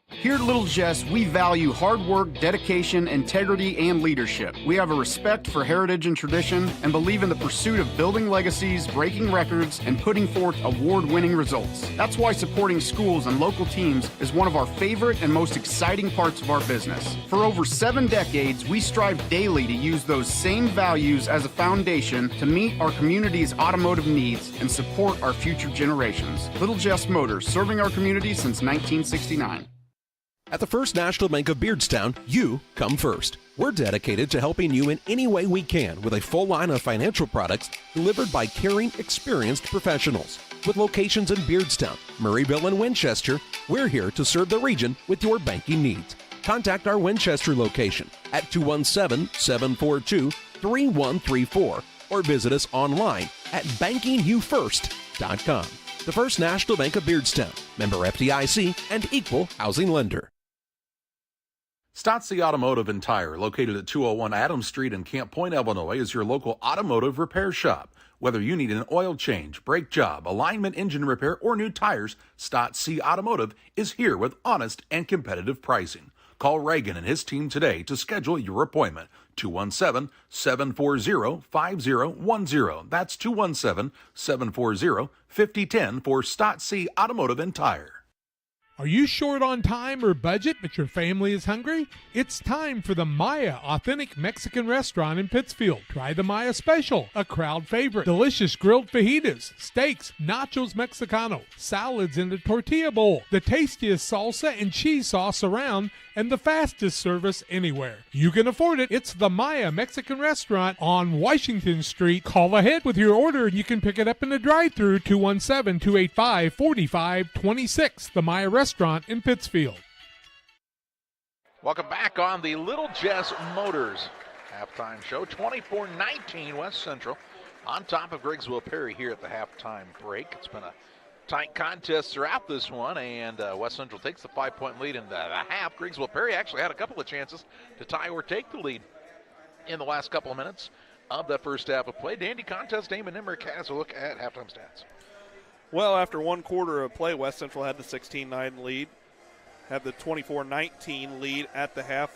Here at Little Jess, we value hard work, dedication, integrity, and leadership. We have a respect for heritage and tradition and believe in the pursuit of building legacies, breaking records, and putting forth award-winning results. That's why supporting schools and local teams is one of our favorite and most exciting parts of our business. For over 7 decades, we strive daily to use those same values as a foundation to meet our community's automotive needs and support our future generations. Little Jess Motors, serving our community since 1969. At the First National Bank of Beardstown, you come first. We're dedicated to helping you in any way we can with a full line of financial products delivered by caring, experienced professionals. With locations in Beardstown, Murrayville, and Winchester, we're here to serve the region with your banking needs. Contact our Winchester location at 217-742-3134 or visit us online at bankingyoufirst.com. The First National Bank of Beardstown, member FDIC, and equal housing lender. Stotzi Automotive and Tire, located at 201 Adams Street in Camp Point, Illinois, is your local automotive repair shop. Whether you need an oil change, brake job, alignment, engine repair, or new tires, Stotzi Automotive is here with honest and competitive pricing. Call Reagan and his team today to schedule your appointment. 217-740-5010. That's 217-740-5010 for Stotzi Automotive and Tire. Are you short on time or budget, but your family is hungry? It's time for the Maya Authentic Mexican Restaurant in Pittsfield. Try the Maya Special, a crowd favorite. Delicious grilled fajitas, steaks, nachos Mexicano, salads in a tortilla bowl, the tastiest salsa and cheese sauce around, and the fastest service anywhere. You can afford it. It's the Maya Mexican Restaurant on Washington Street. Call ahead with your order and you can pick it up in the drive-thru, 217-285-4526. The Maya Restaurant in Pittsfield. Welcome back on the Little Jess Motors halftime show. 24-19 West Central on top of Griggsville-Perry here at the halftime break. It's been a tight contest throughout this one, and West Central takes the 5-point lead in the half. Griggsville-Perry actually had a couple of chances to tie or take the lead in the last couple of minutes of that first half of play. Dandy contest, Damon Emmerich has a look at halftime stats. Well, after one quarter of play, West Central had the 16-9 lead, had the 24-19 lead at the half.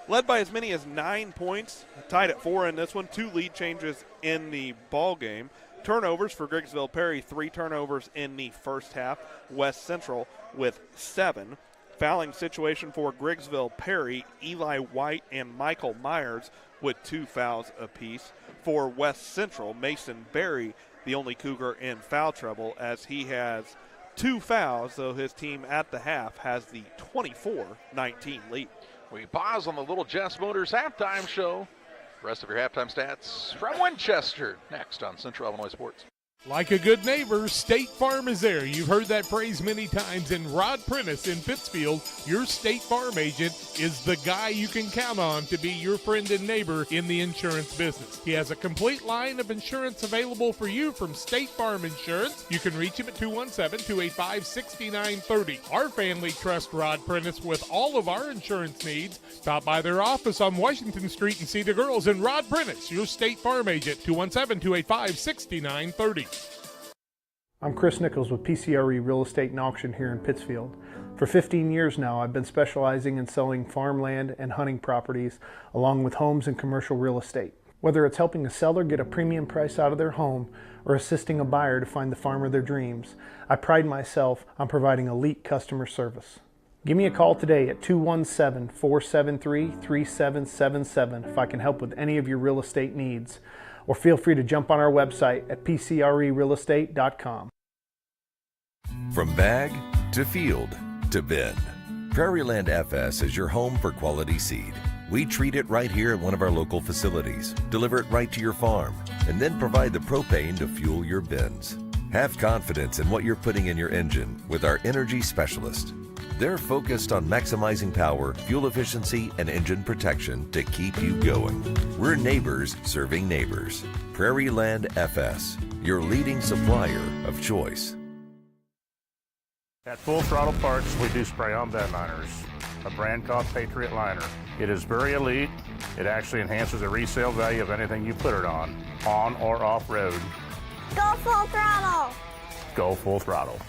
led by as many as 9 points, tied at 4 in this one, 2 lead changes in the ball game. Turnovers for Griggsville-Perry, 3 turnovers in the first half. West Central with 7. Fouling situation for Griggsville-Perry, Eli White and Michael Myers with 2 fouls apiece. For West Central, Mason Berry, the only Cougar in foul trouble, as he has 2 fouls, so his team at the half has the 24-19 lead. We pause on the Little Jess Motors halftime show. Rest of your halftime stats from Winchester next on Central Illinois Sports. Like a good neighbor, State Farm is there. You've heard that phrase many times. And Rod Prentice in Pittsfield, your State Farm agent, is the guy you can count on to be your friend and neighbor in the insurance business. He has a complete line of insurance available for you from State Farm Insurance. You can reach him at 217-285-6930. Our family trusts Rod Prentice with all of our insurance needs. Stop by their office on Washington Street and see the girls. And Rod Prentice, your State Farm agent, 217-285-6930. I'm Chris Nichols with PCRE Real Estate and Auction here in Pittsfield. For 15 years now, I've been specializing in selling farmland and hunting properties, along with homes and commercial real estate. Whether it's helping a seller get a premium price out of their home or assisting a buyer to find the farm of their dreams, I pride myself on providing elite customer service. Give me a call today at 217-473-3777 if I can help with any of your real estate needs. Or feel free to jump on our website at pcrerealestate.com. From bag to field to bin, Prairieland FS is your home for quality seed. We treat it right here at one of our local facilities, deliver it right to your farm, and then provide the propane to fuel your bins. Have confidence in what you're putting in your engine with our energy specialist. They're focused on maximizing power, fuel efficiency, and engine protection to keep you going. We're neighbors serving neighbors. Prairieland FS, your leading supplier of choice. At Full Throttle Parts, we do spray-on bed liners, a brand called Patriot Liner. It is very elite. It actually enhances the resale value of anything you put it on or off-road. Go Full Throttle! Go Full Throttle.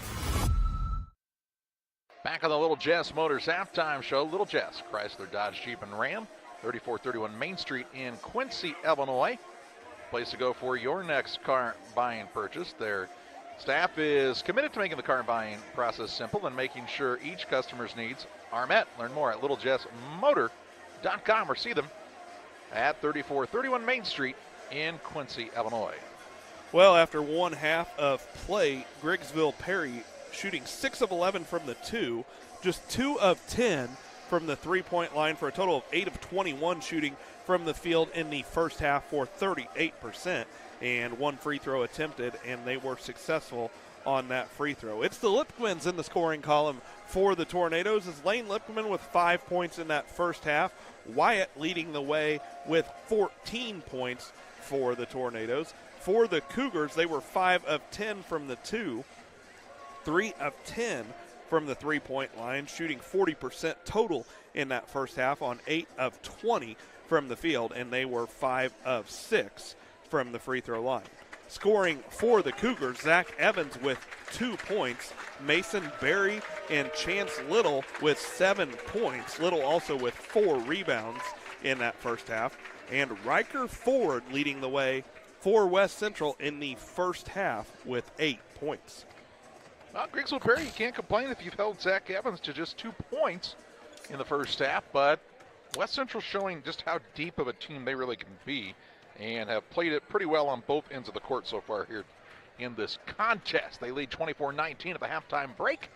Back on the Little Jess Motors halftime show. Little Jess, Chrysler, Dodge, Jeep, and Ram, 3431 Main Street in Quincy, Illinois. Place to go for your next car buying purchase. Their staff is committed to making the car buying process simple and making sure each customer's needs are met. Learn more at littlejessmotor.com or see them at 3431 Main Street in Quincy, Illinois. Well, after one half of play, Griggsville-Perry shooting 6 of 11 from the 2, just 2 of 10 from the three-point line for a total of 8 of 21 shooting from the field in the first half for 38%, and 1 free throw attempted, and they were successful on that free throw. It's the Lipkmans in the scoring column for the Tornadoes, as Lane Lipkman with 5 points in that first half. Wyatt leading the way with 14 points for the Tornadoes. For the Cougars, they were 5 of 10 from the 2, 3 of 10 from the three-point line, shooting 40% total in that first half on 8 of 20 from the field, and they were 5 of 6 from the free throw line. Scoring for the Cougars, Zach Evans with 2 points, Mason Berry and Chance Little with 7 points, Little also with 4 rebounds in that first half, and Riker Ford leading the way for West Central in the first half with 8 points. Well, Griggsville-Perry, you can't complain if you've held Zach Evans to just 2 points in the first half, but West Central showing just how deep of a team they really can be and have played it pretty well on both ends of the court so far here in this contest. They lead 24-19 at the halftime break.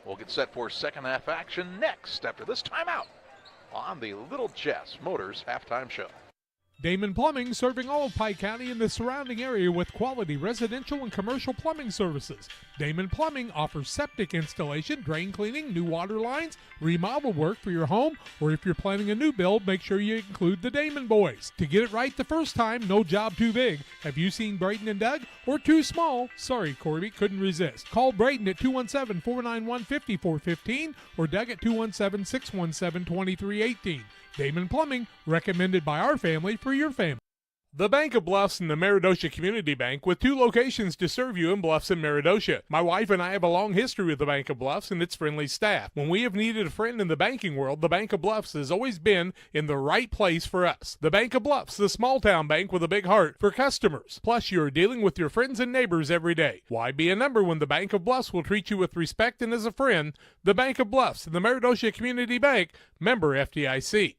We'll get set for second half action next after this timeout on the Little Jess Motors halftime show. Damon Plumbing, serving all of Pike County and the surrounding area with quality residential and commercial plumbing services. Damon Plumbing offers septic installation, drain cleaning, new water lines, remodel work for your home, or if you're planning a new build, make sure you include the Damon boys. To get it right the first time, no job too big. Have you seen Braden and Doug? Or too small? Sorry, Corby, couldn't resist. Call Braden at 217-491-5415 or Doug at 217-617-2318. Damon Plumbing, recommended by our family for your family. The Bank of Bluffs and the Meridosha Community Bank, with 2 locations to serve you in Bluffs and Meridosha. My wife and I have a long history with the Bank of Bluffs and its friendly staff. When we have needed a friend in the banking world, the Bank of Bluffs has always been in the right place for us. The Bank of Bluffs, the small town bank with a big heart for customers. Plus, you are dealing with your friends and neighbors every day. Why be a number when the Bank of Bluffs will treat you with respect and as a friend? The Bank of Bluffs and the Meridosha Community Bank, member FDIC.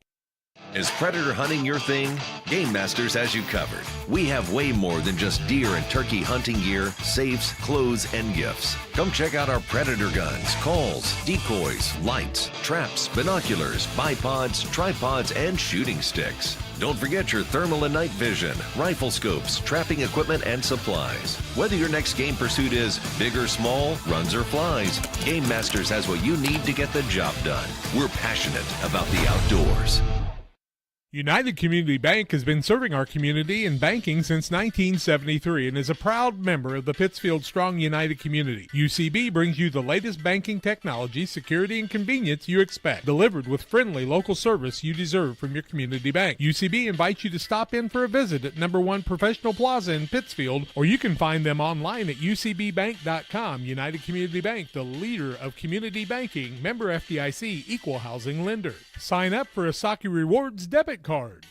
Is predator hunting your thing? Game Masters has you covered. We have way more than just deer and turkey hunting gear, safes, clothes, and gifts. Come check out our predator guns, calls, decoys, lights, traps, binoculars, bipods, tripods, and shooting sticks. Don't forget your thermal and night vision, rifle scopes, trapping equipment, and supplies. Whether your next game pursuit is big or small, runs or flies, Game Masters has what you need to get the job done. We're passionate about the outdoors. United Community Bank has been serving our community in banking since 1973 and is a proud member of the Pittsfield Strong United community. UCB brings you the latest banking technology, security, and convenience you expect, delivered with friendly local service you deserve from your community bank. UCB invites you to stop in for a visit at number 1 Professional Plaza in Pittsfield, or you can find them online at ucbbank.com. United Community Bank, the leader of community banking, member FDIC, equal housing lender. Sign up for a Saki Rewards debit card.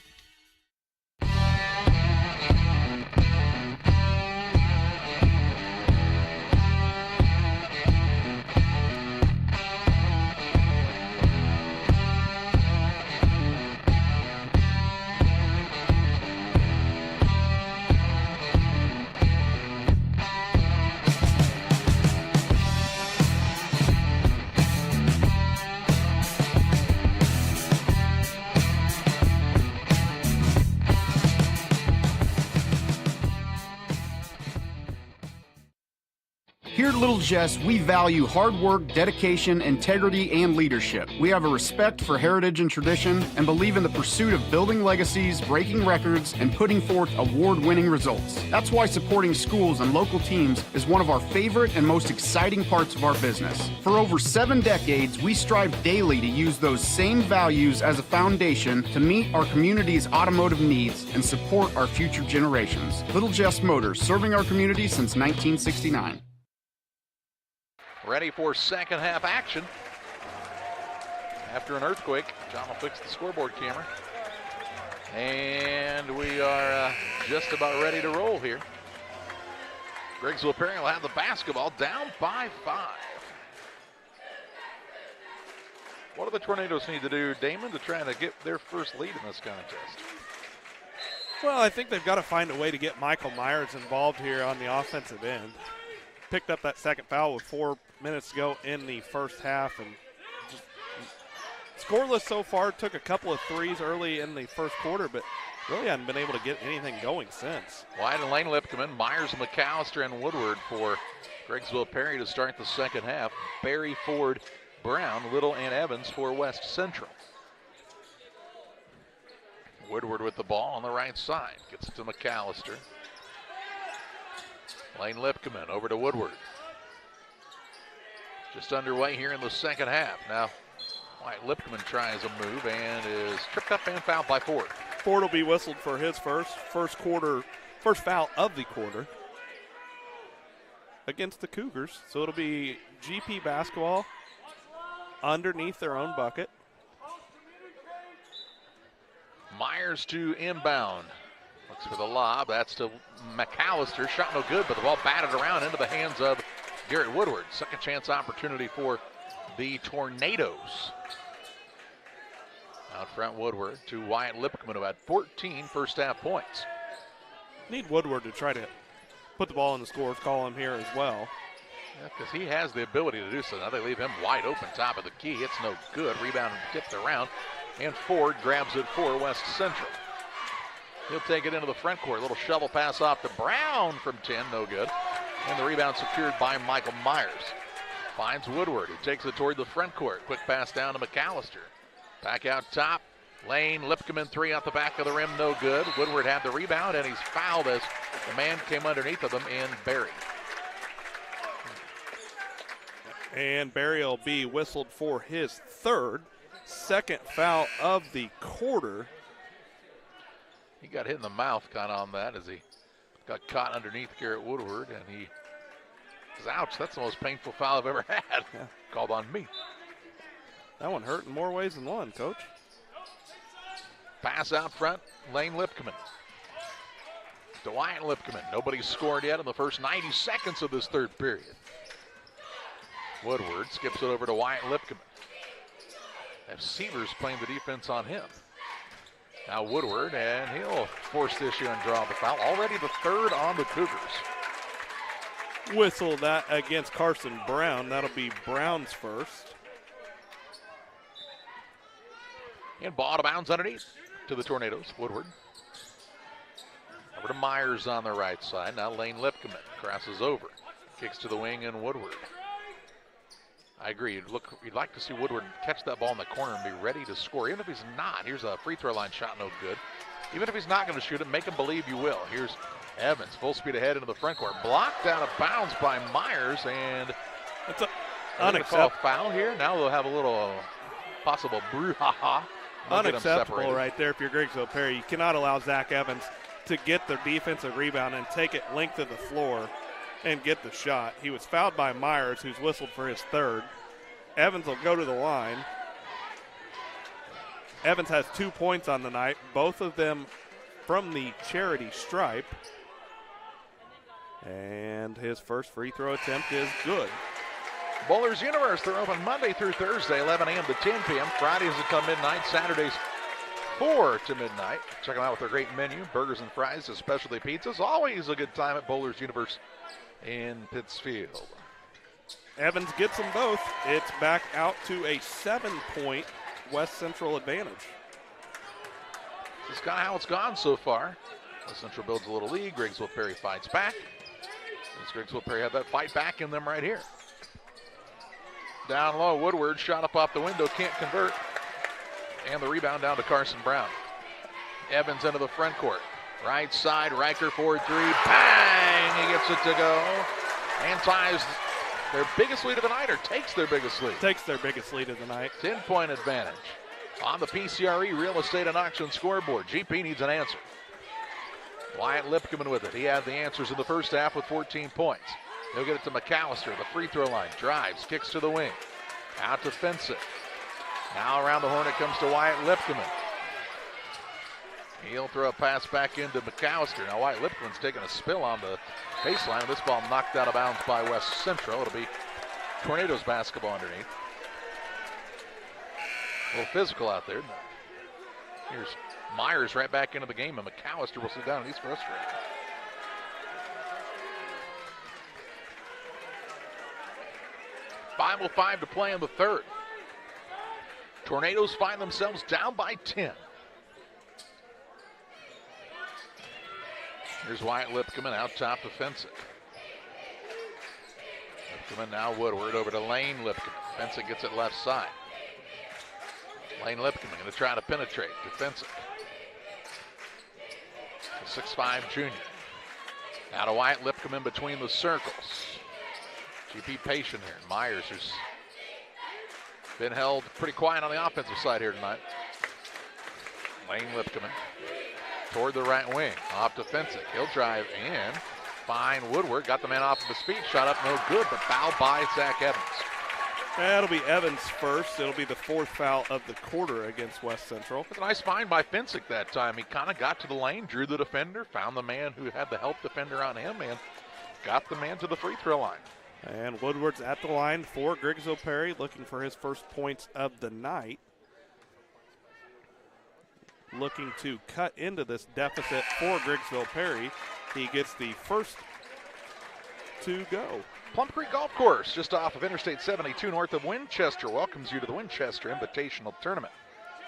Here at Little Jess, we value hard work, dedication, integrity, and leadership. We have a respect for heritage and tradition and believe in the pursuit of building legacies, breaking records, and putting forth award-winning results. That's why supporting schools and local teams is one of our favorite and most exciting parts of our business. For over 7 decades, we strive daily to use those same values as a foundation to meet our community's automotive needs and support our future generations. Little Jess Motors, serving our community since 1969. Ready for second half action. After an earthquake, John will fix the scoreboard camera. And we are just about ready to roll here. Griggsville-Perry will have the basketball, down by 5. What do the Tornadoes need to do, Damon, to try to get their first lead in this contest? Well, I think they've got to find a way to get Michael Myers involved here on the offensive end. Picked up that second foul with 4 minutes to go in the first half, and just scoreless so far. Took a couple of threes early in the first quarter, but really hadn't been able to get anything going since. Wyatt and Lane Lipkeman, Myers, McAllister, and Woodward for Griggsville-Perry to start the second half. Barry, Ford, Brown, Little, and Evans for West Central. Woodward with the ball on the right side. Gets it to McAllister. Lane Lipkeman over to Woodward. Just underway here in the second half. Now, Wyatt Lipkeman tries a move and is tripped up and fouled by Ford. Ford will be whistled for his first foul of the quarter against the Cougars. So it'll be GP basketball underneath their own bucket. Myers to inbound. Looks for the lob. That's to McAllister. Shot no good, but the ball batted around into the hands of Garrett Woodward. Second chance opportunity for the Tornadoes. Out front, Woodward to Wyatt Lipkeman, who had 14 first half points. Need Woodward to try to put the ball in the scores column here as well. Yeah, because he has the ability to do so. Now they leave him wide open, top of the key. It's no good. Rebound and tipped around. And Ford grabs it for West Central. He'll take it into the front court. A little shovel pass off to Brown from 10, no good. And the rebound secured by Michael Myers. Finds Woodward, who takes it toward the front court. Quick pass down to McAllister. Back out top. Lane, Lipkeman, 3 out the back of the rim, no good. Woodward had the rebound, and he's fouled as the man came underneath of him in Barry. And Barry will be whistled for his third, second foul of the quarter. He got hit in the mouth kind of on that as he got caught underneath Garrett Woodward, and he says, ouch, that's the most painful foul I've ever had. Yeah. Called on me. That one hurt in more ways than one, Coach. Pass out front, Lane Lipkeman. To Wyatt Lipkeman. Nobody's scored yet in the first 90 seconds of this third period. Woodward skips it over to Wyatt Lipkeman. Have Severs playing the defense on him. Now Woodward, and he'll force the issue and draw the foul. Already the third on the Cougars. Whistle that against Carson Brown. That'll be Brown's first. And ball out of bounds underneath to the Tornadoes. Woodward. Over to Myers on the right side. Now Lane Lipkeman crosses over. Kicks to the wing and Woodward. I agree. You'd like to see Woodward catch that ball in the corner and be ready to score. Even if he's not, here's a free throw line shot, no good. Even if he's not going to shoot it, make him believe you will. Here's Evans, full speed ahead into the front court. Blocked out of bounds by Myers, and that's an unacceptable foul here. Now they'll have a little possible brouhaha. Unacceptable right there if you're Griggsville-Perry. You cannot allow Zach Evans to get the defensive rebound and take it length of the floor and get the shot. He was fouled by Myers, who's whistled for his third. Evans will go to the line. Evans has 2 points on the night, both of them from the charity stripe. And his first free throw attempt is good. Bowlers Universe, they're open Monday through Thursday, 11 a.m. to 10 p.m. Fridays until midnight, Saturdays 4 to midnight. Check them out with their great menu, burgers and fries, and specialty pizzas. Always a good time at Bowlers Universe in Pittsfield. Evans gets them both. It's back out to a 7-point West Central advantage. This is kind of how it's gone so far. West Central builds a little lead. Griggsville-Perry fights back. Griggsville-Perry had that fight back in them right here. Down low, Woodward shot up off the window, can't convert. And the rebound down to Carson Brown. Evans into the front court. Right side, Riker for three. Bang! He gets it to go. And ties their biggest lead of the night, or takes their biggest lead. Takes their biggest lead of the night. 10-point advantage. On the PCRE Real Estate and Auction scoreboard, GP needs an answer. Wyatt Lipkeman with it. He had the answers in the first half with 14 points. He'll get it to McAllister, the free throw line. Drives, kicks to the wing. Out to Fensick. Now around the horn it comes to Wyatt Lipkeman. He'll throw a pass back into McAllister. Now Wyatt Lipkeman's taking a spill on the baseline. This ball knocked out of bounds by West Central. It'll be Tornadoes basketball underneath. A little physical out there. Here's Myers right back into the game, and McAllister will sit down, and he's frustrated. .505 to play in the third. Tornadoes find themselves down by 10. Here's Wyatt Lipkeman out top to Fensick. Lipkeman now Woodward over to Lane Lipkeman. Fensick gets it left side. Lane Lipkeman going to try to penetrate to Fensick. 6'5" junior. Now to Wyatt Lipkeman between the circles. GP patient here. Myers, who's been held pretty quiet on the offensive side here tonight. Lane Lipkeman toward the right wing. Off to Fensick. He'll drive in. Fine Woodward. Got the man off of his feet. Shot up no good, but foul by Zach Evans. That'll be Evans first. It'll be the fourth foul of the quarter against West Central. It's a nice find by Fensick that time. He kind of got to the lane, drew the defender, found the man who had the help defender on him, and got the man to the free throw line. And Woodward's at the line for Griggsville-Perry, looking for his first points of the night. Looking to cut into this deficit for Griggsville-Perry. He gets the first to go. Plum Creek Golf Course, just off of Interstate 72 north of Winchester, welcomes you to the Winchester Invitational Tournament.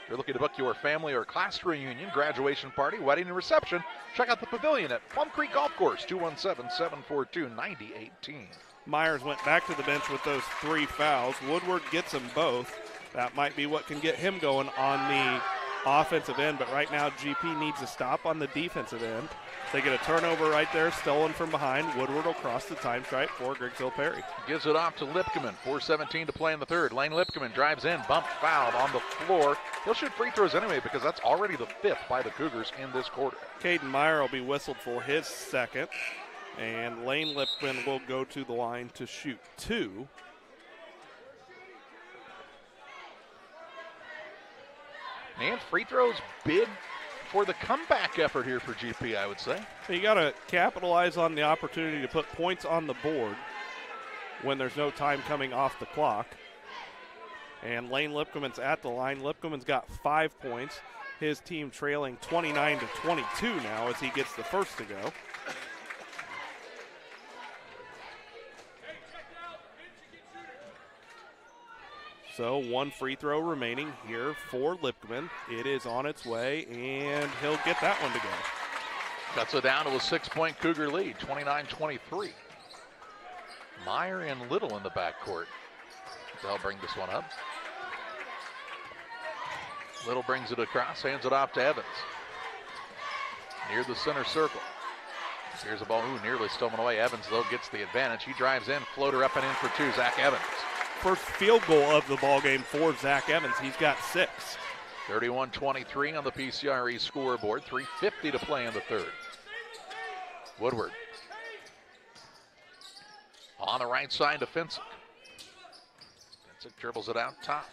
If you're looking to book your family or class reunion, graduation party, wedding, and reception, check out the pavilion at Plum Creek Golf Course, 217-742-9018. Myers went back to the bench with those three fouls. Woodward gets them both. That might be what can get him going on the offensive end, but right now GP needs a stop on the defensive end. They get a turnover right there, stolen from behind. Woodward will cross the time stripe for Griggsville-Perry. Gives it off to Lipkeman. 4:17 to play in the third. Lane Lipkeman drives in, bumped, fouled on the floor. He'll shoot free throws anyway because that's already the 5th by the Cougars in this quarter. Caden Meyer will be whistled for his second. And Lane Lipkeman will go to the line to shoot 2. And free throws big for the comeback effort here for GP, I would say. So you got to capitalize on the opportunity to put points on the board when there's no time coming off the clock. And Lane Lipkeman's at the line. Lipkeman's got 5 points. His team trailing 29-22 now as he gets the first to go. So 1 free throw remaining here for Lipkeman. It is on its way, and he'll get that one to go. Cuts it down to a 6-point Cougar lead, 29-23. Meyer and Little in the backcourt. They'll bring this one up. Little brings it across, hands it off to Evans. Near the center circle. Here's a ball, nearly stolen away. Evans, though, gets the advantage. He drives in, floater up and in for 2, Zach Evans. First field goal of the ball game for Zach Evans. He's got 6. 31-23 on the PCRE scoreboard. 3:50 to play in the third. Woodward. On the right side to Finsick. Finsick dribbles it out top.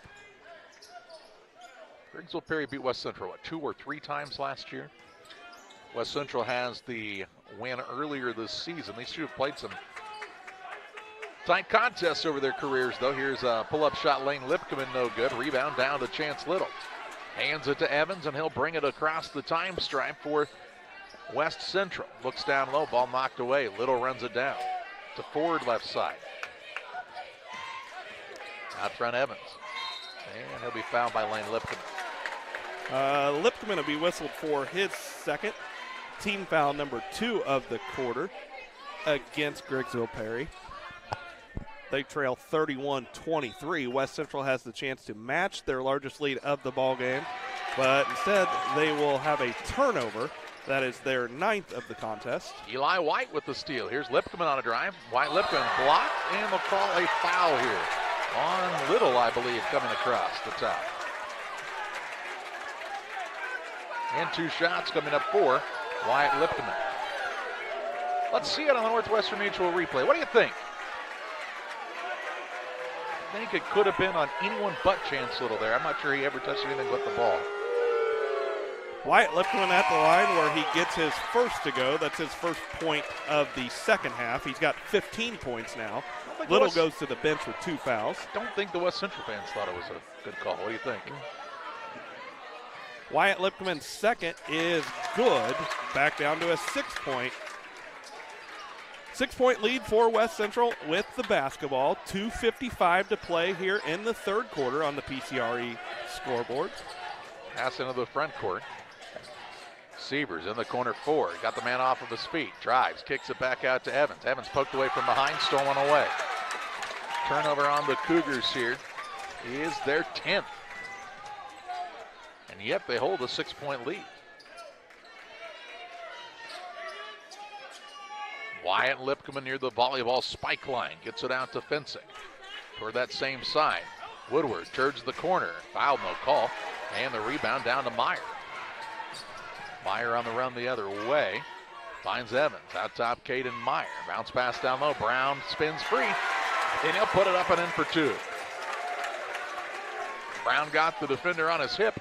Griggsville-Perry beat West Central, 2 or 3 times last year? West Central has the win earlier this season. These two have played some tight contests over their careers, though. Here's a pull-up shot. Lane Lipkeman, no good. Rebound down to Chance Little. Hands it to Evans, and he'll bring it across the time stripe for West Central. Looks down low, ball knocked away. Little runs it down to forward left side. Out front, Evans. And he'll be fouled by Lane Lipkeman. Lipkeman will be whistled for his second. Team foul number 2 of the quarter against Griggsville-Perry. They trail 31-23. West Central has the chance to match their largest lead of the ball game, but instead they will have a turnover. That is their 9th of the contest. Eli White with the steal. Here's Lipkeman on a drive. White Lipkeman blocked, and they'll call a foul here on Little, I believe, coming across the top. And 2 shots coming up for Wyatt Lipkeman. Let's see it on the Northwestern Mutual replay. What do you think? I think it could have been on anyone but Chance Little there. I'm not sure he ever touched anything but the ball. Wyatt Lipkeman at the line where he gets his first to go. That's his first point of the second half. He's got 15 points now. Little goes to the bench with 2 fouls. Don't think the West Central fans thought it was a good call. What do you think? Wyatt Lipkeman's second is good. Back down to a 6-point. 6-point lead for West Central with the basketball. 2:55 to play here in the third quarter on the PCRE scoreboard. Pass into the front court. Sievers in the corner 4. Got the man off of his feet. Drives, kicks it back out to Evans. Evans poked away from behind, stolen away. Turnover on the Cougars here is their 10th. And yet they hold a 6-point lead. Wyatt Lipkeman near the volleyball spike line. Gets it out to Finsick. Toward that same side. Woodward turns the corner. Foul, no call. And the rebound down to Meyer. Meyer on the run the other way. Finds Evans. Out top, Caden Meyer. Bounce pass down low. Brown spins free. And he'll put it up and in for 2. Brown got the defender on his hip.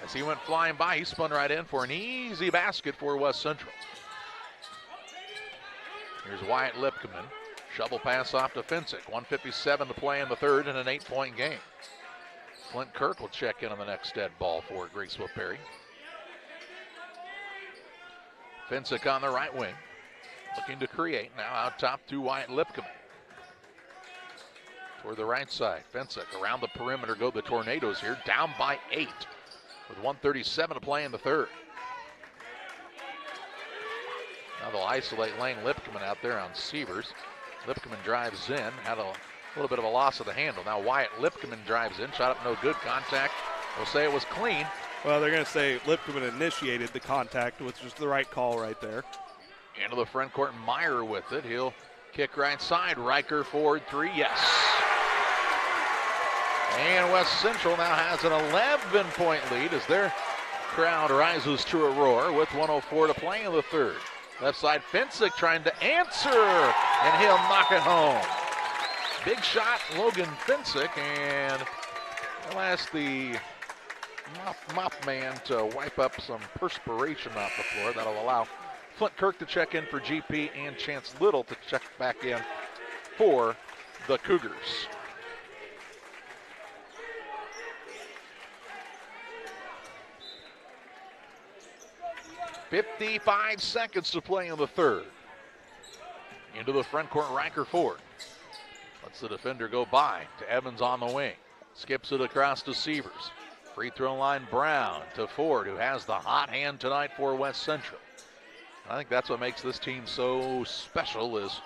As he went flying by, he spun right in for an easy basket for West Central. Here's Wyatt Lipkeman. Shovel pass off to Finsick. 1:57 to play in the third in an 8-point game. Clint Kirk will check in on the next dead ball for Griggsville-Perry. Finsick on the right wing. Looking to create. Now out top to Wyatt Lipkeman. Toward the right side. Finsick around the perimeter go the Tornadoes here. Down by 8 with 1:37 to play in the third. Now they'll isolate Lane Lipkeman out there on Sievers. Lipkeman drives in. Had a little bit of a loss of the handle. Now Wyatt Lipkeman drives in. Shot up no good. Contact. We'll say it was clean. Well, they're going to say Lipman initiated the contact, which is the right call right there. Into the front court, Meyer with it. He'll kick right side. Riker forward three, yes. And West Central now has an 11-point lead as their crowd rises to a roar with 1:04 to play in the third. Left side, Finsick trying to answer, and he'll knock it home. Big shot, Logan Finsick, and he'll ask the mop man to wipe up some perspiration off the floor. That'll allow Flint Kirk to check in for GP and Chance Little to check back in for the Cougars. .55 seconds to play in the third. Into the front court, Riker Ford. Lets the defender go by to Evans on the wing. Skips it across to Sievers. Free throw line, Brown to Ford, who has the hot hand tonight for West Central. I think that's what makes this team so special is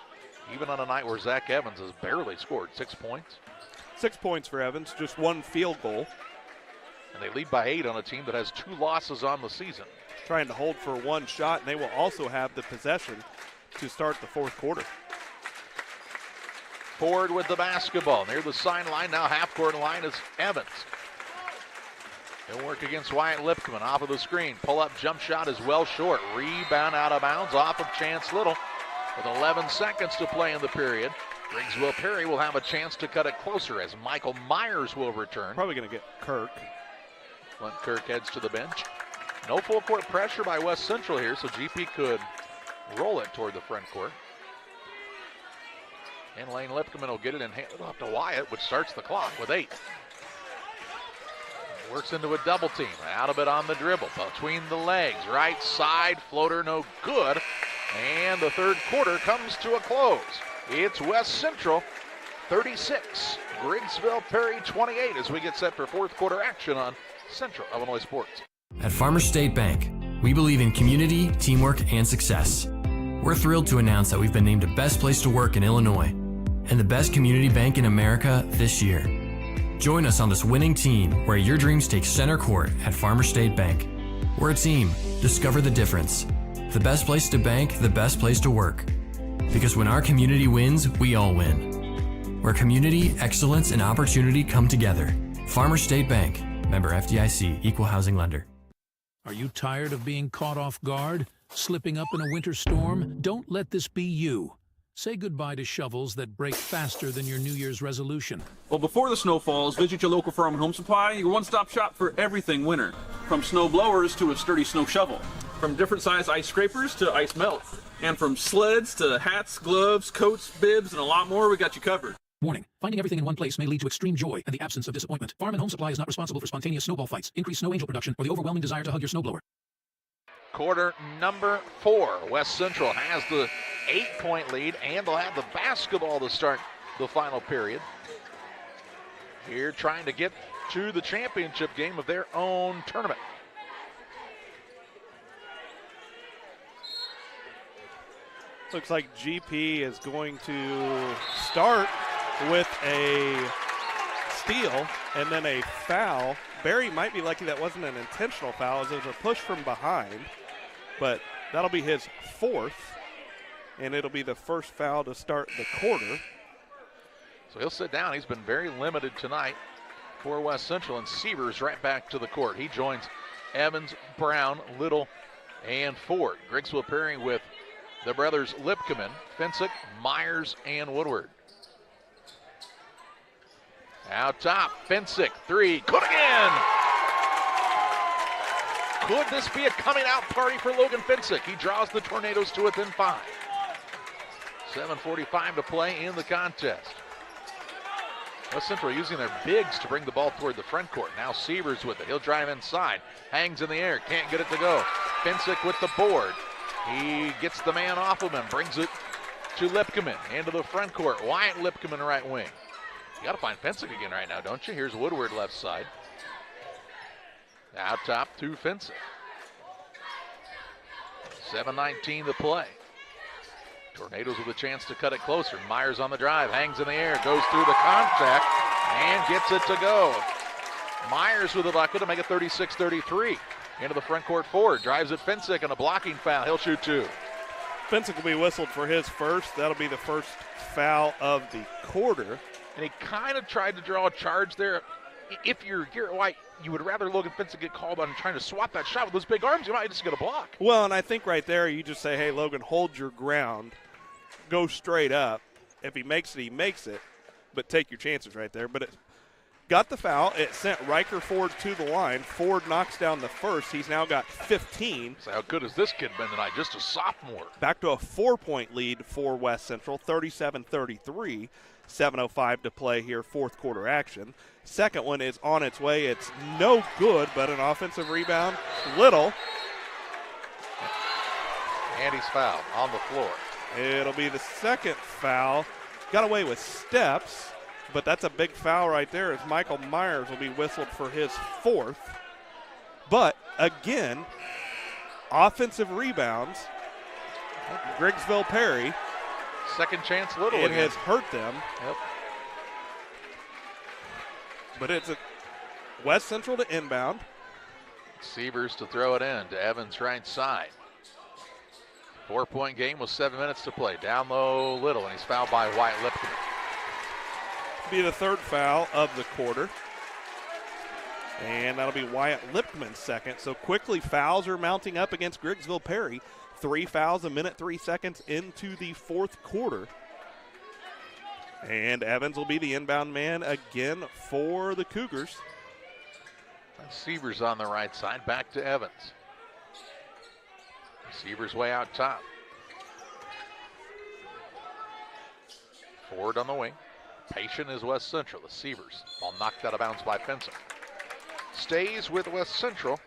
even on a night where Zach Evans has barely scored 6 points. 6 points for Evans, just one field goal. And they lead by 8 on a team that has 2 losses on the season. Trying to hold for one shot, and they will also have the possession to start the fourth quarter. Ford with the basketball. Near the sideline, now half-court line is Evans. He'll work against Wyatt Lipman off of the screen. Pull-up jump shot is well short. Rebound out of bounds off of Chance Little. With 11 seconds to play in the period, Griggsville-Perry will have a chance to cut it closer as Michael Myers will return. Probably going to get Kirk. Flint Kirk heads to the bench. No full court pressure by West Central here, so GP could roll it toward the front court. And Lane Lipman will get it and hand it off to Wyatt, which starts the clock with 8. Works into a double team. Out of it on the dribble. Between the legs. Right side floater, no good. And the third quarter comes to a close. It's West Central 36. Griggsville-Perry 28 as we get set for fourth quarter action on Central Illinois Sports. At Farmers State Bank, we believe in community, teamwork, and success. We're thrilled to announce that we've been named the best place to work in Illinois and the best community bank in America this year. Join us on this winning team where your dreams take center court at Farmers State Bank. We're a team. Discover the difference. The best place to bank, the best place to work. Because when our community wins, we all win. Where community, excellence, and opportunity come together. Farmers State Bank. Member FDIC, Equal Housing Lender. Are you tired of being caught off guard? Slipping up in a winter storm? Don't let this be you. Say goodbye to shovels that break faster than your New Year's resolution. Well, before the snow falls, visit your local Farm and Home Supply, your one-stop shop for everything winter. From snow blowers to a sturdy snow shovel. From different size ice scrapers to ice melt. And from sleds to hats, gloves, coats, bibs, and a lot more, we got you covered. Warning, finding everything in one place may lead to extreme joy and the absence of disappointment. Farm and Home Supply is not responsible for spontaneous snowball fights, increased snow angel production, or the overwhelming desire to hug your snowblower. Quarter number 4. West Central has the 8-point lead, and they'll have the basketball to start the final period. Here trying to get to the championship game of their own tournament. Looks like GP is going to start with a steal and then a foul. Barry might be lucky that wasn't an intentional foul as it was a push from behind, but that'll be his 4th, and it'll be the first foul to start the quarter. So he'll sit down. He's been very limited tonight for West Central, and Sievers right back to the court. He joins Evans, Brown, Little, and Ford. Griggsville-Perry with the brothers Lipkeman, Finsick, Myers, and Woodward. Out top, Finsick, 3, good again! Could this be a coming out party for Logan Finsick? He draws the Tornadoes to within 5. 7:45 to play in the contest. West Central using their bigs to bring the ball toward the front court. Now Sievers with it. He'll drive inside. Hangs in the air. Can't get it to go. Finsick with the board. He gets the man off of him. Brings it to Lipkeman. Into the front court. Wyatt Lipkeman right wing. You got to find Finsick again right now, don't you? Here's Woodward left side. Out top to Finsick. 7:19 to play. Tornadoes with a chance to cut it closer. Myers on the drive, hangs in the air, goes through the contact, and gets it to go. Myers with the bucket to make it 36-33. Into the front court forward. Drives at Finsick and a blocking foul. He'll shoot two. Finsick will be whistled for his first. That'll be the first foul of the quarter. And he kind of tried to draw a charge there. If you're Garrett White, you would rather Logan Finsick get called on trying to swat that shot with those big arms. You might just get a block. Well, and I think right there you just say, hey, Logan, hold your ground. Go straight up. If he makes it, he makes it. But take your chances right there. But it got the foul. It sent Riker Ford to the line. Ford knocks down the first. He's now got 15. So how good has this kid been tonight? Just a sophomore. Back to a 4-point lead for West Central, 37-33. 7:05 to play here, fourth quarter action. Second one is on its way. It's no good, but an offensive rebound. Little. And he's fouled on the floor. It'll be the second foul. Got away with steps, but that's a big foul right there as Michael Myers will be whistled for his fourth. But, again, offensive rebounds. Griggsville-Perry. Second chance Little. It has hurt them. Yep. But it's a West Central to inbound. Sievers to throw it in to Evans' right side. 4-point game with 7 minutes to play. Down low Little, and he's fouled by Wyatt Lipton. Be the third foul of the quarter. And that'll be Wyatt Lipman's second. So quickly fouls are mounting up against Griggsville-Perry. 3 fouls a minute, 3 seconds into the fourth quarter. And Evans will be the inbound man again for the Cougars. And Sievers on the right side, back to Evans. Sievers way out top. Ford on the wing. Patient is West Central. The Sievers ball knocked out of bounds by Pinson. Stays with West Central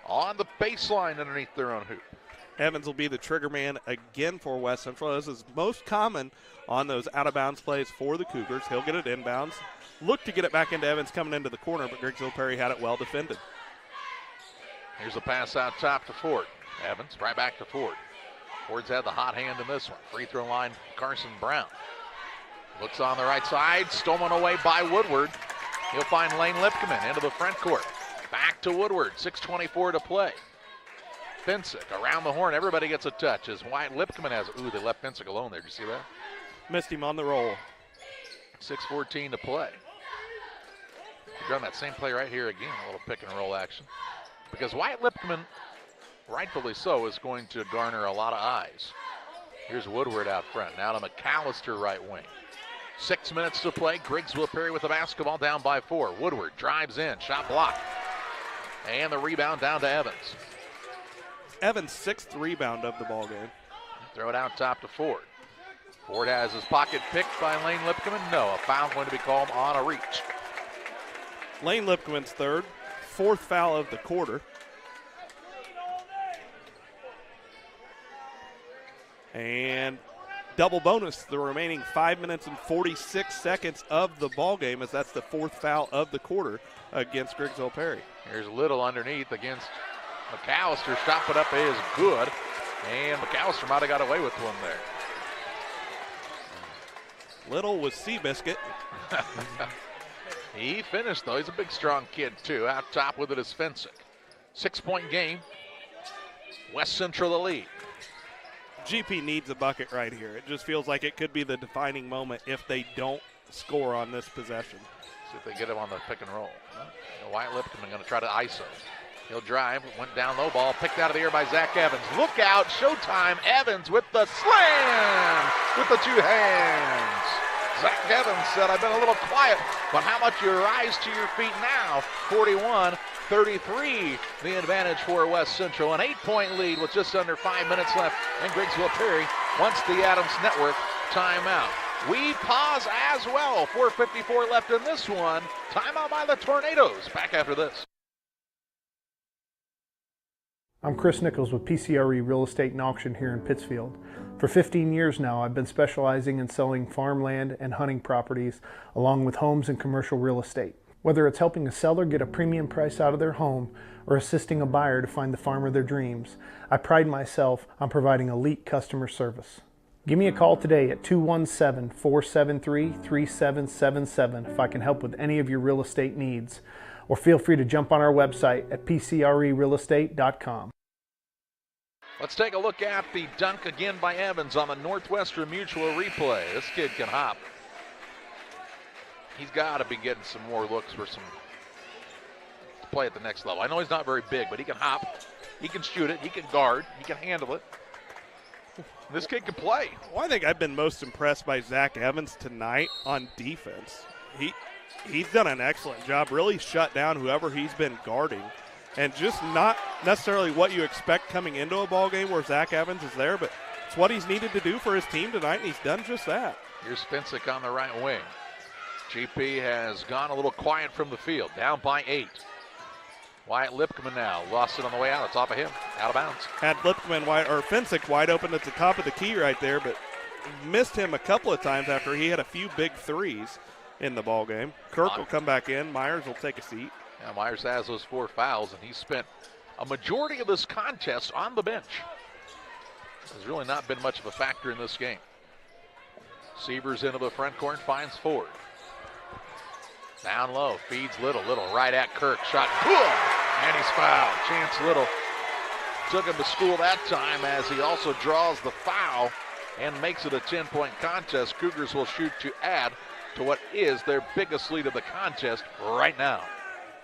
on the baseline underneath their own hoop. Evans will be the trigger man again for West Central. This is most common on those out-of-bounds plays for the Cougars. He'll get it inbounds. Look to get it back into Evans coming into the corner, but Griggsville-Perry had it well defended. Here's a pass out top to Ford. Evans right back to Ford. Ford's had the hot hand in this one. Free throw line, Carson Brown. Looks on the right side, stolen away by Woodward. He'll find Lane Lipkeman into the front court. Back to Woodward, 6:24 to play. Finsick around the horn. Everybody gets a touch as Wyatt Lipkeman has. Ooh, they left Finsick alone there. Did you see that? Missed him on the roll. 6:14 to play. We've done that same play right here again, a little pick and roll action. Because Wyatt Lipkeman, rightfully so, is going to garner a lot of eyes. Here's Woodward out front. Now to McAllister right wing. 6 minutes to play. Griggsville-Perry with the basketball down by 4. Woodward drives in, shot blocked. And the rebound down to Evans. Evans' 6th rebound of the ball game. Throw it out top to Ford. Ford has his pocket picked by Lane Lipkeman. No, a foul going to be called on a reach. Lane Lipkeman's third, 4th foul of the quarter. And double bonus the remaining 5 minutes and 46 seconds of the ball game, as that's the 4th foul of the quarter against Griggsville-Perry. Here's Little underneath against McAllister. Shot put up is good, and McAllister might have got away with one there. Little with Seabiscuit. He finished, though. He's a big, strong kid, too. Out top with it is Finsick. 6-point game. West Central the lead. GP needs a bucket right here. It just feels like it could be the defining moment if they don't score on this possession. See if they get him on the pick and roll. Wyatt Lipkeman going to try to ISO. He'll drive, went down low ball, picked out of the air by Zach Evans. Look out, showtime. Evans with the slam with the 2 hands. Zach Evans said, I've been a little quiet, but how about you rise to your feet now? 41-33, the advantage for West Central. An 8-point lead with just under 5 minutes left, and Griggsville-Perry wants the Adams Network timeout. We pause as well. 4:54 left in this one. Timeout by the Tornadoes. Back after this. I'm Chris Nichols with PCRE Real Estate and Auction here in Pittsfield. For 15 years now, I've been specializing in selling farmland and hunting properties, along with homes and commercial real estate. Whether it's helping a seller get a premium price out of their home or assisting a buyer to find the farm of their dreams, I pride myself on providing elite customer service. Give me a call today at 217-473-3777 if I can help with any of your real estate needs. or feel free to jump on our website at pcrerealestate.com. Let's take a look at the dunk again by Evans on the Northwestern Mutual replay. This kid can hop. He's got to be getting some more looks for some play at the next level. I know he's not very big, but he can hop. He can shoot it. He can guard. He can handle it. This kid can play. Well, I think I've been most impressed by Zach Evans tonight on defense. He's done an excellent job, really shut down whoever he's been guarding. And just not necessarily what you expect coming into a ball game where Zach Evans is there, but it's what he's needed to do for his team tonight, and he's done just that. Here's Finsick on the right wing. GP has gone a little quiet from the field, down by 8. Wyatt Lipkman now lost it on the way out. It's off of him, out of bounds. Had Finsick wide open at the top of the key right there, but missed him a couple of times after he had a few big threes in the ball game. Kirk will come back in. Myers will take a seat. Yeah, Myers has those 4 fouls, and he spent a majority of this contest on the bench. There's really not been much of a factor in this game. Sievers into the front court, finds Ford. Down low, feeds Little. Little right at Kirk. Shot good, and he's fouled. Chance Little took him to school that time as he also draws the foul and makes it a 10-point contest. Cougars will shoot to add to what is their biggest lead of the contest right now.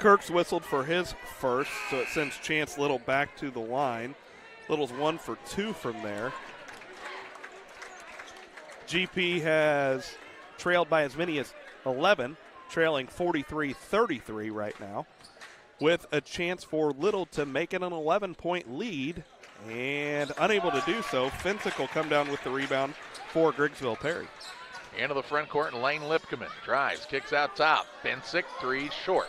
Kirk's whistled for his first, so it sends Chance Little back to the line. Little's 1 for 2 from there. GP has trailed by as many as 11, trailing 43-33 right now, with a chance for Little to make it an 11-point lead, and unable to do so. Finsick will come down with the rebound for Griggsville-Perry. Into the front court, and Lane Lipkeman drives, kicks out top. Finsick, 3 short.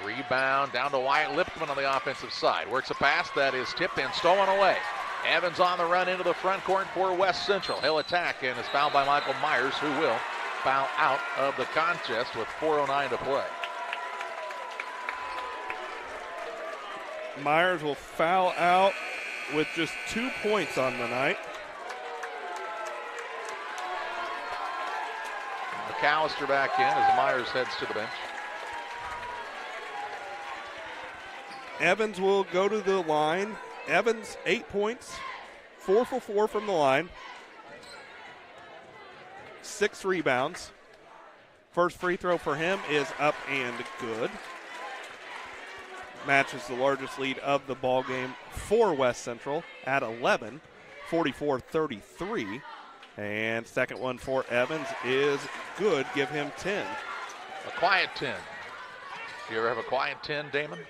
Rebound down to Wyatt Lipkeman on the offensive side. Works a pass that is tipped and stolen away. Evans on the run into the front court for West Central. He'll attack and is fouled by Michael Myers, who will foul out of the contest with 4:09 to play. Myers will foul out with just 2 points on the night. McAllister back in as Myers heads to the bench. Evans will go to the line. Evans, 8 points, 4 for 4 from the line, 6 rebounds. First free throw for him is up and good. Matches the largest lead of the ball game for West Central at 11, 44-33. And second one for Evans is good. Give him 10. A quiet 10. Do you ever have a quiet 10, Damon?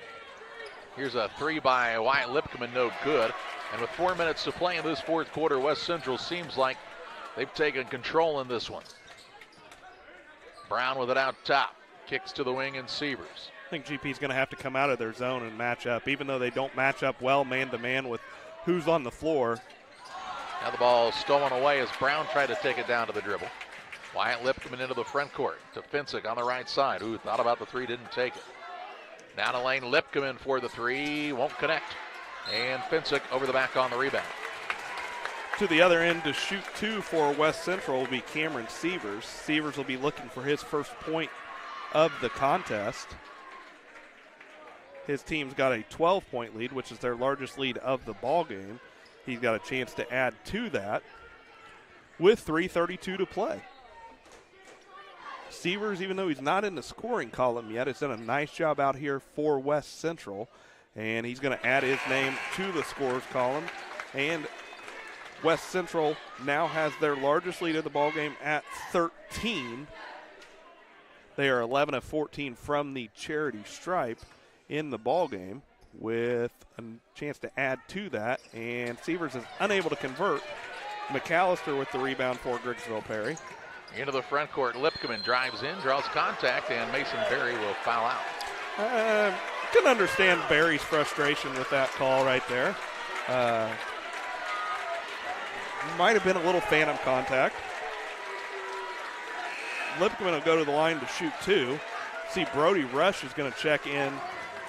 Here's a 3 by Wyatt Lipkeman, no good. And with 4 minutes to play in this fourth quarter, West Central seems like they've taken control in this one. Brown with it out top. Kicks to the wing and Sievers. I think GP's going to have to come out of their zone and match up, even though they don't match up well man-to-man with who's on the floor. Now the ball stolen away as Brown tried to take it down to the dribble. Wyatt Lipkeman into the front court to Finsick on the right side, who thought about the 3, didn't take it. Down to Lane Lipkeman for the 3, won't connect. And Finsick over the back on the rebound. To the other end to shoot 2 for West Central will be Cameron Sievers. Sievers will be looking for his first point of the contest. His team's got a 12-point lead, which is their largest lead of the ball game. He's got a chance to add to that with 3:32 to play. Sievers, even though he's not in the scoring column yet, has done a nice job out here for West Central, and he's going to add his name to the scorers column. And West Central now has their largest lead of the ball game at 13. They are 11 of 14 from the charity stripe in the ball game, with a chance to add to that. And Sievers is unable to convert. McAllister with the rebound for Griggsville-Perry. Into the front court, Lipkeman drives in, draws contact, and Mason Berry will foul out. Can understand Berry's frustration with that call right there. Might have been a little phantom contact. Lipkeman will go to the line to shoot 2. See, Brody Rush is going to check in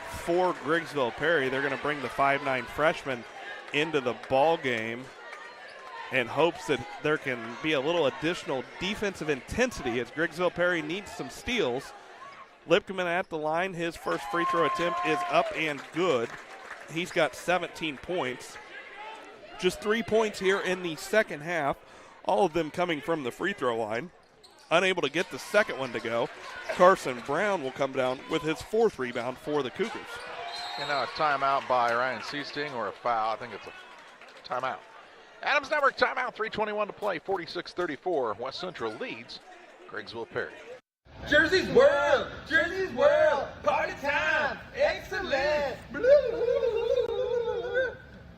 for Griggsville-Perry. They're going to bring the 5'9" freshman into the ball game in hopes that there can be a little additional defensive intensity as Griggsville-Perry needs some steals. Lipkeman at the line. His first free throw attempt is up and good. He's got 17 points. Just 3 points here in the second half, all of them coming from the free throw line. Unable to get the second one to go. Carson Brown will come down with his 4th rebound for the Cougars. And now a timeout by Ryan Seasting, or a foul. I think it's a timeout. Adams Network timeout, 3:21 to play, 46-34. West Central leads Griggsville-Perry. Jersey's World! Jersey's World! Party time! Excellent!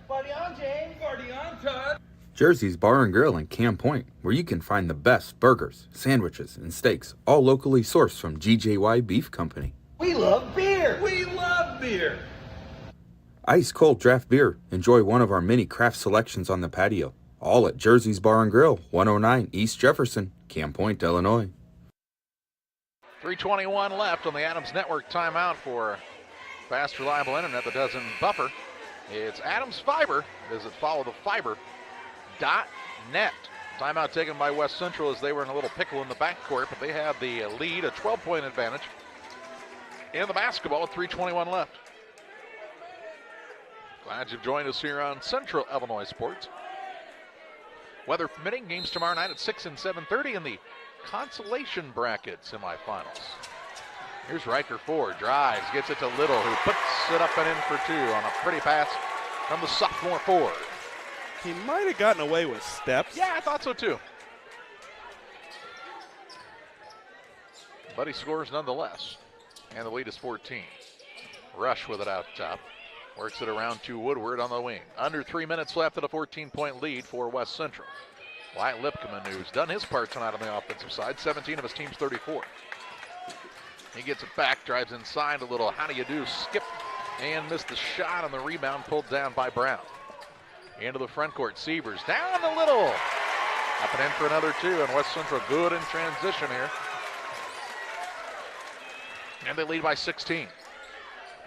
Party on, James! Party on, Todd! Jersey's Bar and Grill in Camp Point, where you can find the best burgers, sandwiches, and steaks, all locally sourced from GJY Beef Company. We love beer! We love beer! Ice cold draft beer. Enjoy one of our many craft selections on the patio. All at Jersey's Bar and Grill, 109 East Jefferson, Camp Point, Illinois. 3:21 left on the Adams Network timeout for fast, reliable internet that doesn't buffer. It's Adams Fiber. Visit followthefiber.net. Timeout taken by West Central as they were in a little pickle in the backcourt, but they have the lead, a 12-point advantage in the basketball with 3:21 left. Glad you've joined us here on Central Illinois Sports. Weather permitting, games tomorrow night at 6 and 7:30 in the consolation bracket semifinals. Here's Riker Ford, drives, gets it to Little, who puts it up and in for 2 on a pretty pass from the sophomore forward. He might have gotten away with steps. Yeah, I thought so too. But he scores nonetheless, and the lead is 14. Rush with it out top. Works it around to Woodward on the wing. Under 3 minutes left at a 14-point lead for West Central. Wyatt Lipkeman, who's done his part tonight on the offensive side, 17 of his team's 34. He gets it back, drives inside a little how-do-you-do skip, and missed the shot on the rebound, pulled down by Brown. Into the front court, Sievers down the Little. Up and in for another 2, and West Central good in transition here. And they lead by 16.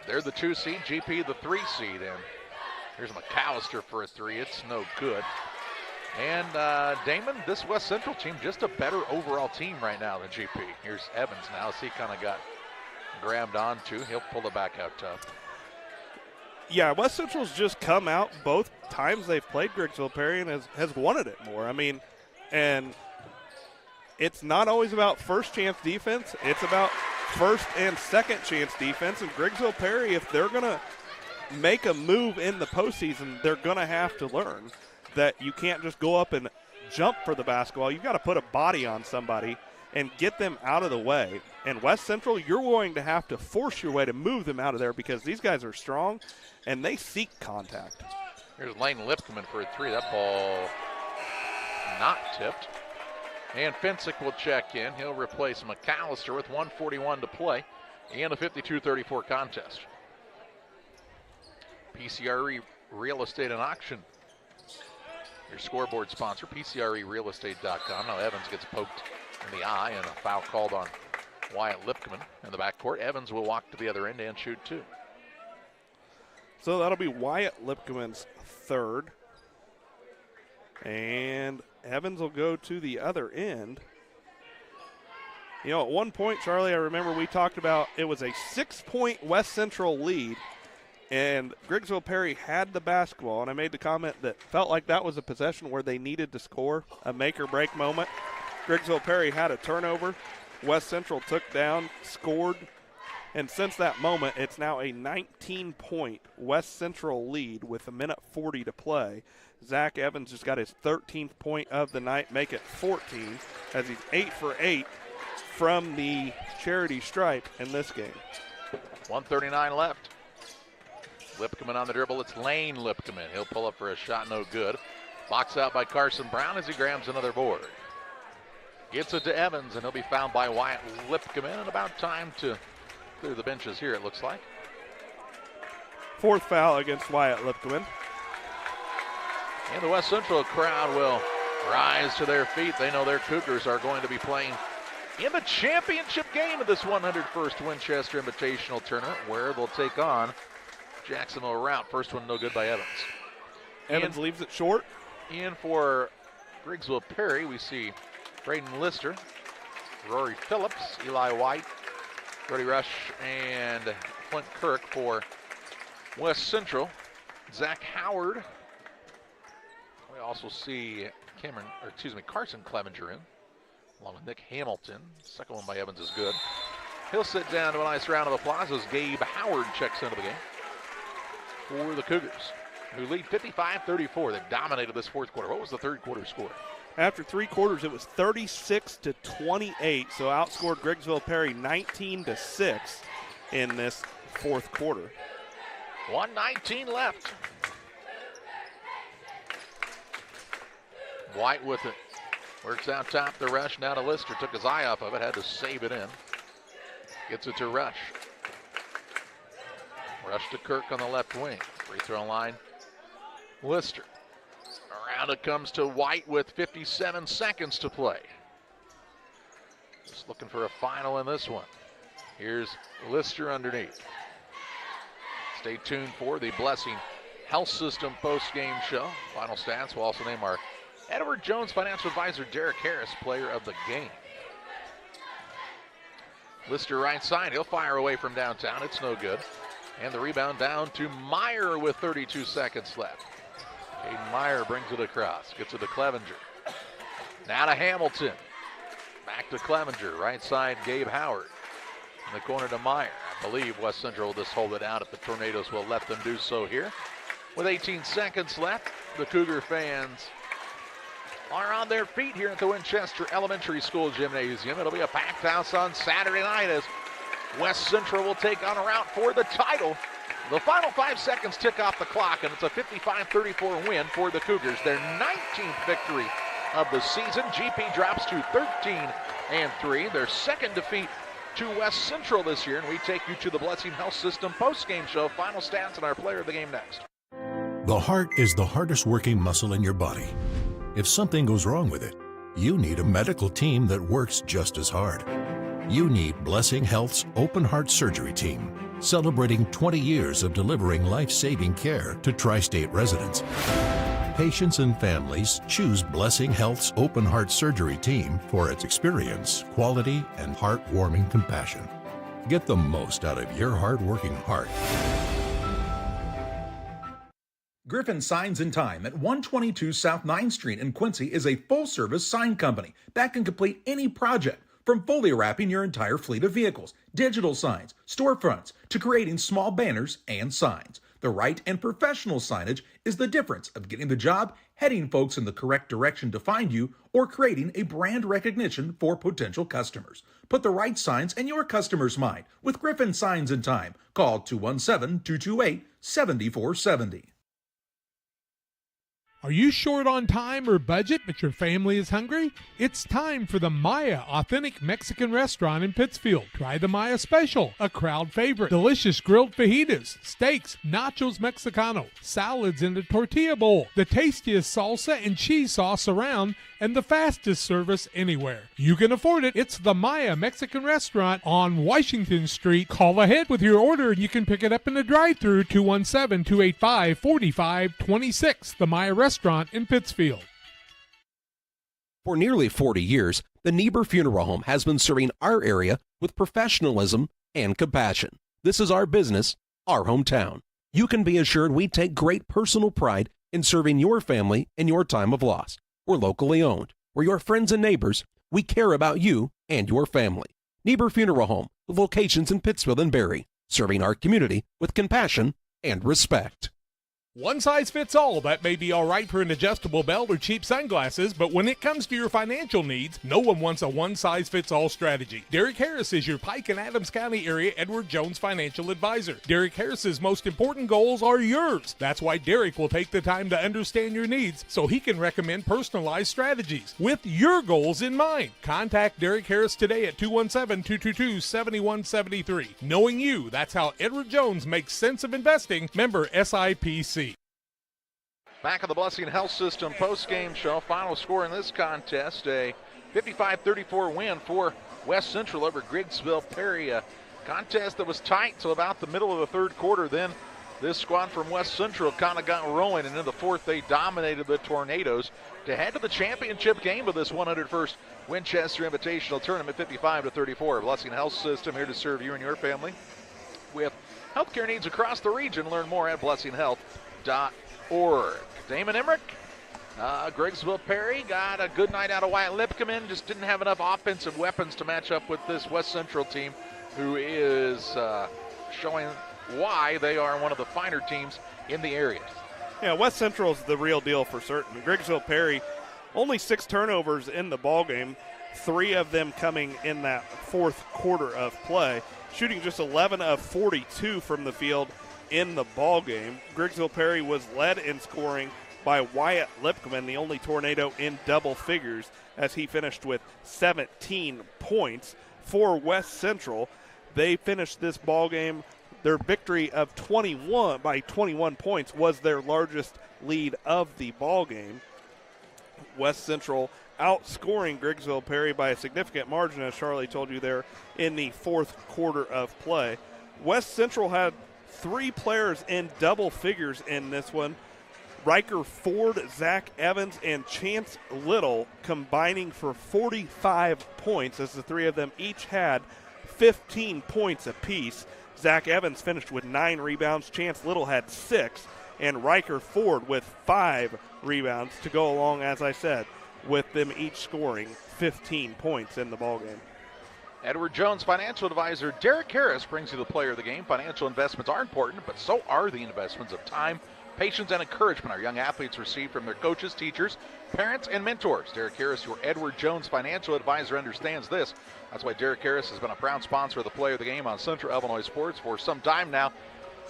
They're the 2 seed, GP the 3 seed, and here's McAllister for a 3. It's no good. And Damon, this West Central team, just a better overall team right now than GP. Here's Evans now, as he kind of got grabbed onto. He'll pull it back out tough. Yeah, West Central's just come out both times they've played Griggsville-Perry and has wanted it more. I mean, and it's not always about first chance defense. It's about first and second chance defense. And Griggsville-Perry, if they're going to make a move in the postseason, they're going to have to learn that you can't just go up and jump for the basketball. You've got to put a body on somebody and get them out of the way. And West Central, you're going to have to force your way to move them out of there because these guys are strong and they seek contact. Here's Lane Lipkeman for a 3. That ball not tipped. And Finsick will check in. He'll replace McAllister with 1:41 to play in a 52-34 contest. PCRE Real Estate and Auction, your scoreboard sponsor, PCRERealestate.com. Now Evans gets poked in the eye and a foul called on Wyatt Lipkeman in the backcourt. Evans will walk to the other end and shoot 2. So that'll be Wyatt Lipkeman's 3rd. And Evans will go to the other end. You know, at one point, Charlie, I remember we talked about it was a 6-point West Central lead, and Griggsville-Perry had the basketball, and I made the comment that felt like that was a possession where they needed to score, a make-or-break moment. Griggsville-Perry had a turnover. West Central took down, scored, and since that moment, it's now a 19-point West Central lead with 1:40 to play. Zach Evans just got his 13th point of the night, make it 14, as he's 8 for 8 from the charity stripe in this game. 1:39 left. Lipkeman on the dribble. It's Lane Lipkeman. He'll pull up for a shot, no good. Box out by Carson Brown as he grabs another board. Gets it to Evans, and he'll be fouled by Wyatt Lipkeman. And about time to clear the benches here, it looks like. 4th foul against Wyatt Lipkeman. And the West Central crowd will rise to their feet. They know their Cougars are going to be playing in the championship game of this 101st Winchester Invitational Tournament, where they'll take on Jacksonville Route. First one no good by Evans. Evans leaves it short. In for Griggsville-Perry, we see Braden Lister, Rory Phillips, Eli White, Brody Rush and Clint Kirk for West Central. Zach Howard. We also see Carson Clevenger in, along with Nick Hamilton. Second one by Evans is good. He'll sit down to a nice round of applause as Gabe Howard checks into the game for the Cougars, who lead 55-34. They've dominated this fourth quarter. What was the third quarter score? After 3 quarters, it was 36-28, so outscored Griggsville-Perry 19-6 in this fourth quarter. 1:19 left. White with it. Works out top the Rush. Now to Lister. Took his eye off of it. Had to save it in. Gets it to Rush. Rush to Kirk on the left wing. Free throw line. Lister. Around it comes to White with 57 seconds to play. Just looking for a final in this one. Here's Lister underneath. Stay tuned for the Blessing Health System post-game show. Final stats. We'll also name our Edward Jones financial advisor Derek Harris player of the game. Lister right side. He'll fire away from downtown. It's no good. And the rebound down to Meyer with 32 seconds left. Caden Meyer brings it across. Gets it to Clevenger. Now to Hamilton. Back to Clevenger. Right side, Gabe Howard. In the corner to Meyer. I believe West Central will just hold it out if the Tornadoes will let them do so here. With 18 seconds left, the Cougar fans are on their feet here at the Winchester Elementary School Gymnasium. It'll be a packed house on Saturday night as West Central will take on a route for the title. The final 5 seconds tick off the clock, and it's a 55-34 win for the Cougars. Their 19th victory of the season. GP drops to 13-3. Their second defeat to West Central this year, and we take you to the Blessing Health System post-game show. Final stats and our player of the game next. The heart is the hardest working muscle in your body. If something goes wrong with it, you need a medical team that works just as hard. You need Blessing Health's Open Heart Surgery Team, celebrating 20 years of delivering life-saving care to tri-state residents. Patients and families choose Blessing Health's Open Heart Surgery Team for its experience, quality, and heartwarming compassion. Get the most out of your hard-working heart. Griffin Signs in Time at 122 South 9th Street in Quincy is a full-service sign company that can complete any project, from fully wrapping your entire fleet of vehicles, digital signs, storefronts, to creating small banners and signs. The right and professional signage is the difference of getting the job, heading folks in the correct direction to find you, or creating a brand recognition for potential customers. Put the right signs in your customer's mind with Griffin Signs in Time. Call 217-228-7470. Are you short on time or budget, but your family is hungry? It's time for the Maya Authentic Mexican Restaurant in Pittsfield. Try the Maya Special, a crowd favorite. Delicious grilled fajitas, steaks, nachos Mexicano, salads in a tortilla bowl, the tastiest salsa and cheese sauce around, and the fastest service anywhere. You can afford it. It's the Maya Mexican Restaurant on Washington Street. Call ahead with your order and you can pick it up in the drive-thru, 217-285-4526. The Maya Restaurant in Pittsfield. For nearly 40 years, the Niebuhr Funeral Home has been serving our area with professionalism and compassion. This is our business, our hometown. You can be assured we take great personal pride in serving your family in your time of loss. We're locally owned. We're your friends and neighbors. We care about you and your family. Niebuhr Funeral Home, with locations in Pittsfield and Barry, serving our community with compassion and respect. One size fits all. That may be all right for an adjustable belt or cheap sunglasses, but when it comes to your financial needs, no one wants a one-size-fits-all strategy. Derek Harris is your Pike and Adams County area Edward Jones financial advisor. Derek Harris's most important goals are yours. That's why Derek will take the time to understand your needs so he can recommend personalized strategies with your goals in mind. Contact Derek Harris today at 217-222-7173. Knowing you, that's how Edward Jones makes sense of investing. Member SIPC. Back of the Blessing Health System post-game show. Final score in this contest, a 55-34 win for West Central over Griggsville-Perry. A contest that was tight till about the middle of the third quarter. Then this squad from West Central kind of got rolling, and in the fourth they dominated the Tornadoes to head to the championship game of this 101st Winchester Invitational Tournament, 55-34. Blessing Health System here to serve you and your family with healthcare needs across the region. Learn more at blessinghealth.org. Damon Emmerich, Griggsville-Perry got a good night out of Wyatt Lipkeman, just didn't have enough offensive weapons to match up with this West Central team, who is showing why they are one of the finer teams in the area. Yeah, West Central is the real deal for certain. Griggsville-Perry, only 6 turnovers in the ballgame, 3 of them coming in that fourth quarter of play, shooting just 11 of 42 from the field in the ballgame. Griggsville-Perry was led in scoring by Wyatt Lipkeman, the only Tornado in double figures, as he finished with 17 points. For West Central, they finished this ballgame. Their victory of 21 points was their largest lead of the ball game. West Central outscoring Griggsville-Perry by a significant margin, as Charlie told you there, in the fourth quarter of play. West Central had 3 players in double figures in this one. Riker Ford, Zach Evans, and Chance Little combining for 45 points, as the 3 of them each had 15 points apiece. Zach Evans finished with 9 rebounds, Chance Little had 6, and Riker Ford with 5 rebounds to go along, as I said, with them each scoring 15 points in the ballgame. Edward Jones financial advisor Derek Harris brings you the player of the game. Financial investments are important, but so are the investments of time, patience, and encouragement our young athletes receive from their coaches, teachers, parents, and mentors. Derek Harris, your Edward Jones financial advisor, understands this. That's why Derek Harris has been a proud sponsor of the Player of the Game on Central Illinois Sports for some time now.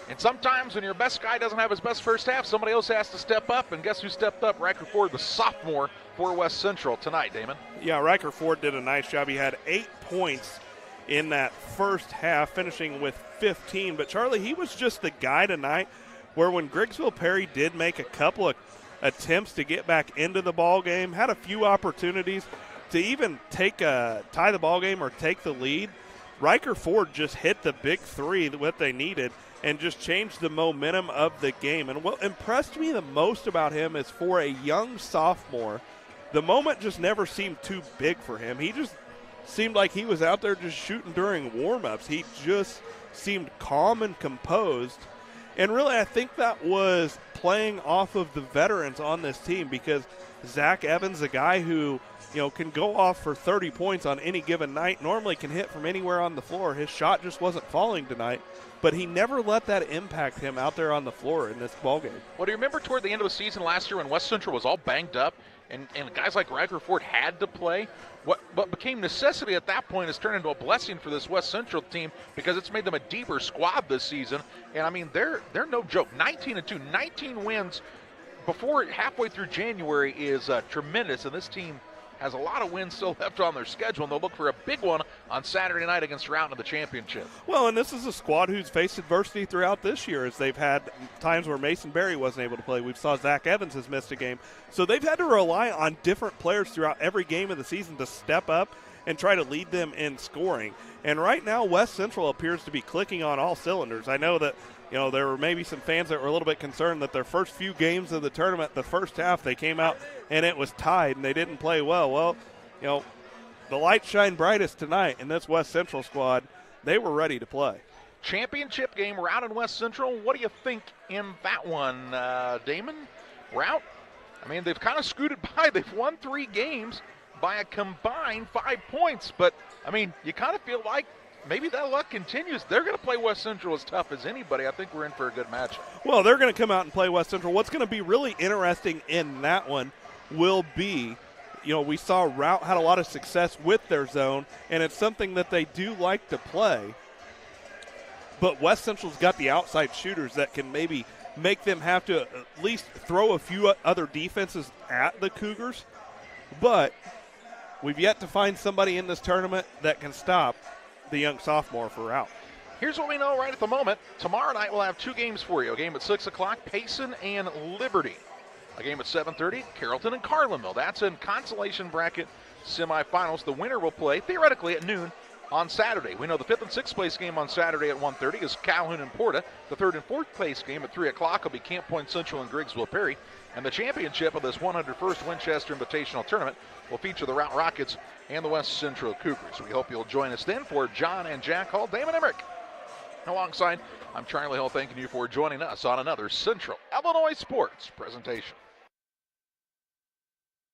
And sometimes when your best guy doesn't have his best first half, somebody else has to step up. And guess who stepped up? Riker Ford, the sophomore for West Central tonight, Damon. Yeah, Riker Ford did a nice job. He had 8 points in that first half, finishing with 15. But, Charlie, he was just the guy tonight where when Griggsville-Perry did make a couple of attempts to get back into the ball game, had a few opportunities to even tie the ball game or take the lead, Riker Ford just hit the big 3, what they needed, and just changed the momentum of the game. And what impressed me the most about him is, for a young sophomore, the moment just never seemed too big for him. He just seemed like he was out there just shooting during warm-ups. He just seemed calm and composed. And really, I think that was playing off of the veterans on this team, because Zach Evans, a guy who, can go off for 30 points on any given night, normally can hit from anywhere on the floor. His shot just wasn't falling tonight, but he never let that impact him out there on the floor in this ballgame. Well, do you remember toward the end of the season last year when West Central was all banged up and guys like Riker Ford had to play? What became necessity at that point has turned into a blessing for this West Central team, because it's made them a deeper squad this season. And, I mean, they're no joke. 19-2, 19 wins before halfway through January is tremendous, and this team has a lot of wins still left on their schedule, and they'll look for a big one on Saturday night against Routon in the championship. Well, and this is a squad who's faced adversity throughout this year, as they've had times where Mason Berry wasn't able to play. We saw Zach Evans has missed a game. So they've had to rely on different players throughout every game of the season to step up and try to lead them in scoring. And right now, West Central appears to be clicking on all cylinders. I know that there were maybe some fans that were a little bit concerned that their first few games of the tournament, the first half, they came out and it was tied and they didn't play well. Well, the light shined brightest tonight in this West Central squad. They were ready to play. Championship game, Routt and West Central. What do you think in that one, Damon? Routt, I mean, they've kind of scooted by. They've won 3 games by a combined 5 points. But, I mean, you kind of feel like maybe that luck continues. They're going to play West Central as tough as anybody. I think we're in for a good matchup. Well, they're going to come out and play West Central. What's going to be really interesting in that one will be, we saw Routt had a lot of success with their zone, and it's something that they do like to play. But West Central's got the outside shooters that can maybe make them have to at least throw a few other defenses at the Cougars. But we've yet to find somebody in this tournament that can stop the young sophomore for Routt. Here's what we know right at the moment. Tomorrow night we'll have 2 games for you. A game at 6 o'clock, Payson and Liberty. A game at 7:30, Carrollton and Carlinville. That's in consolation bracket semifinals. The winner will play, theoretically, at noon on Saturday. We know the 5th and 6th place game on Saturday at 1:30 is Calhoun and Porta. The 3rd and 4th place game at 3 o'clock will be Camp Point Central and Griggsville-Perry. And the championship of this 101st Winchester Invitational Tournament will feature the Route Rockets and the West Central Cougars. We hope you'll join us then. For John and Jack Hall, Damon Emmerich alongside, I'm Charlie Hall, thanking you for joining us on another Central Illinois Sports presentation.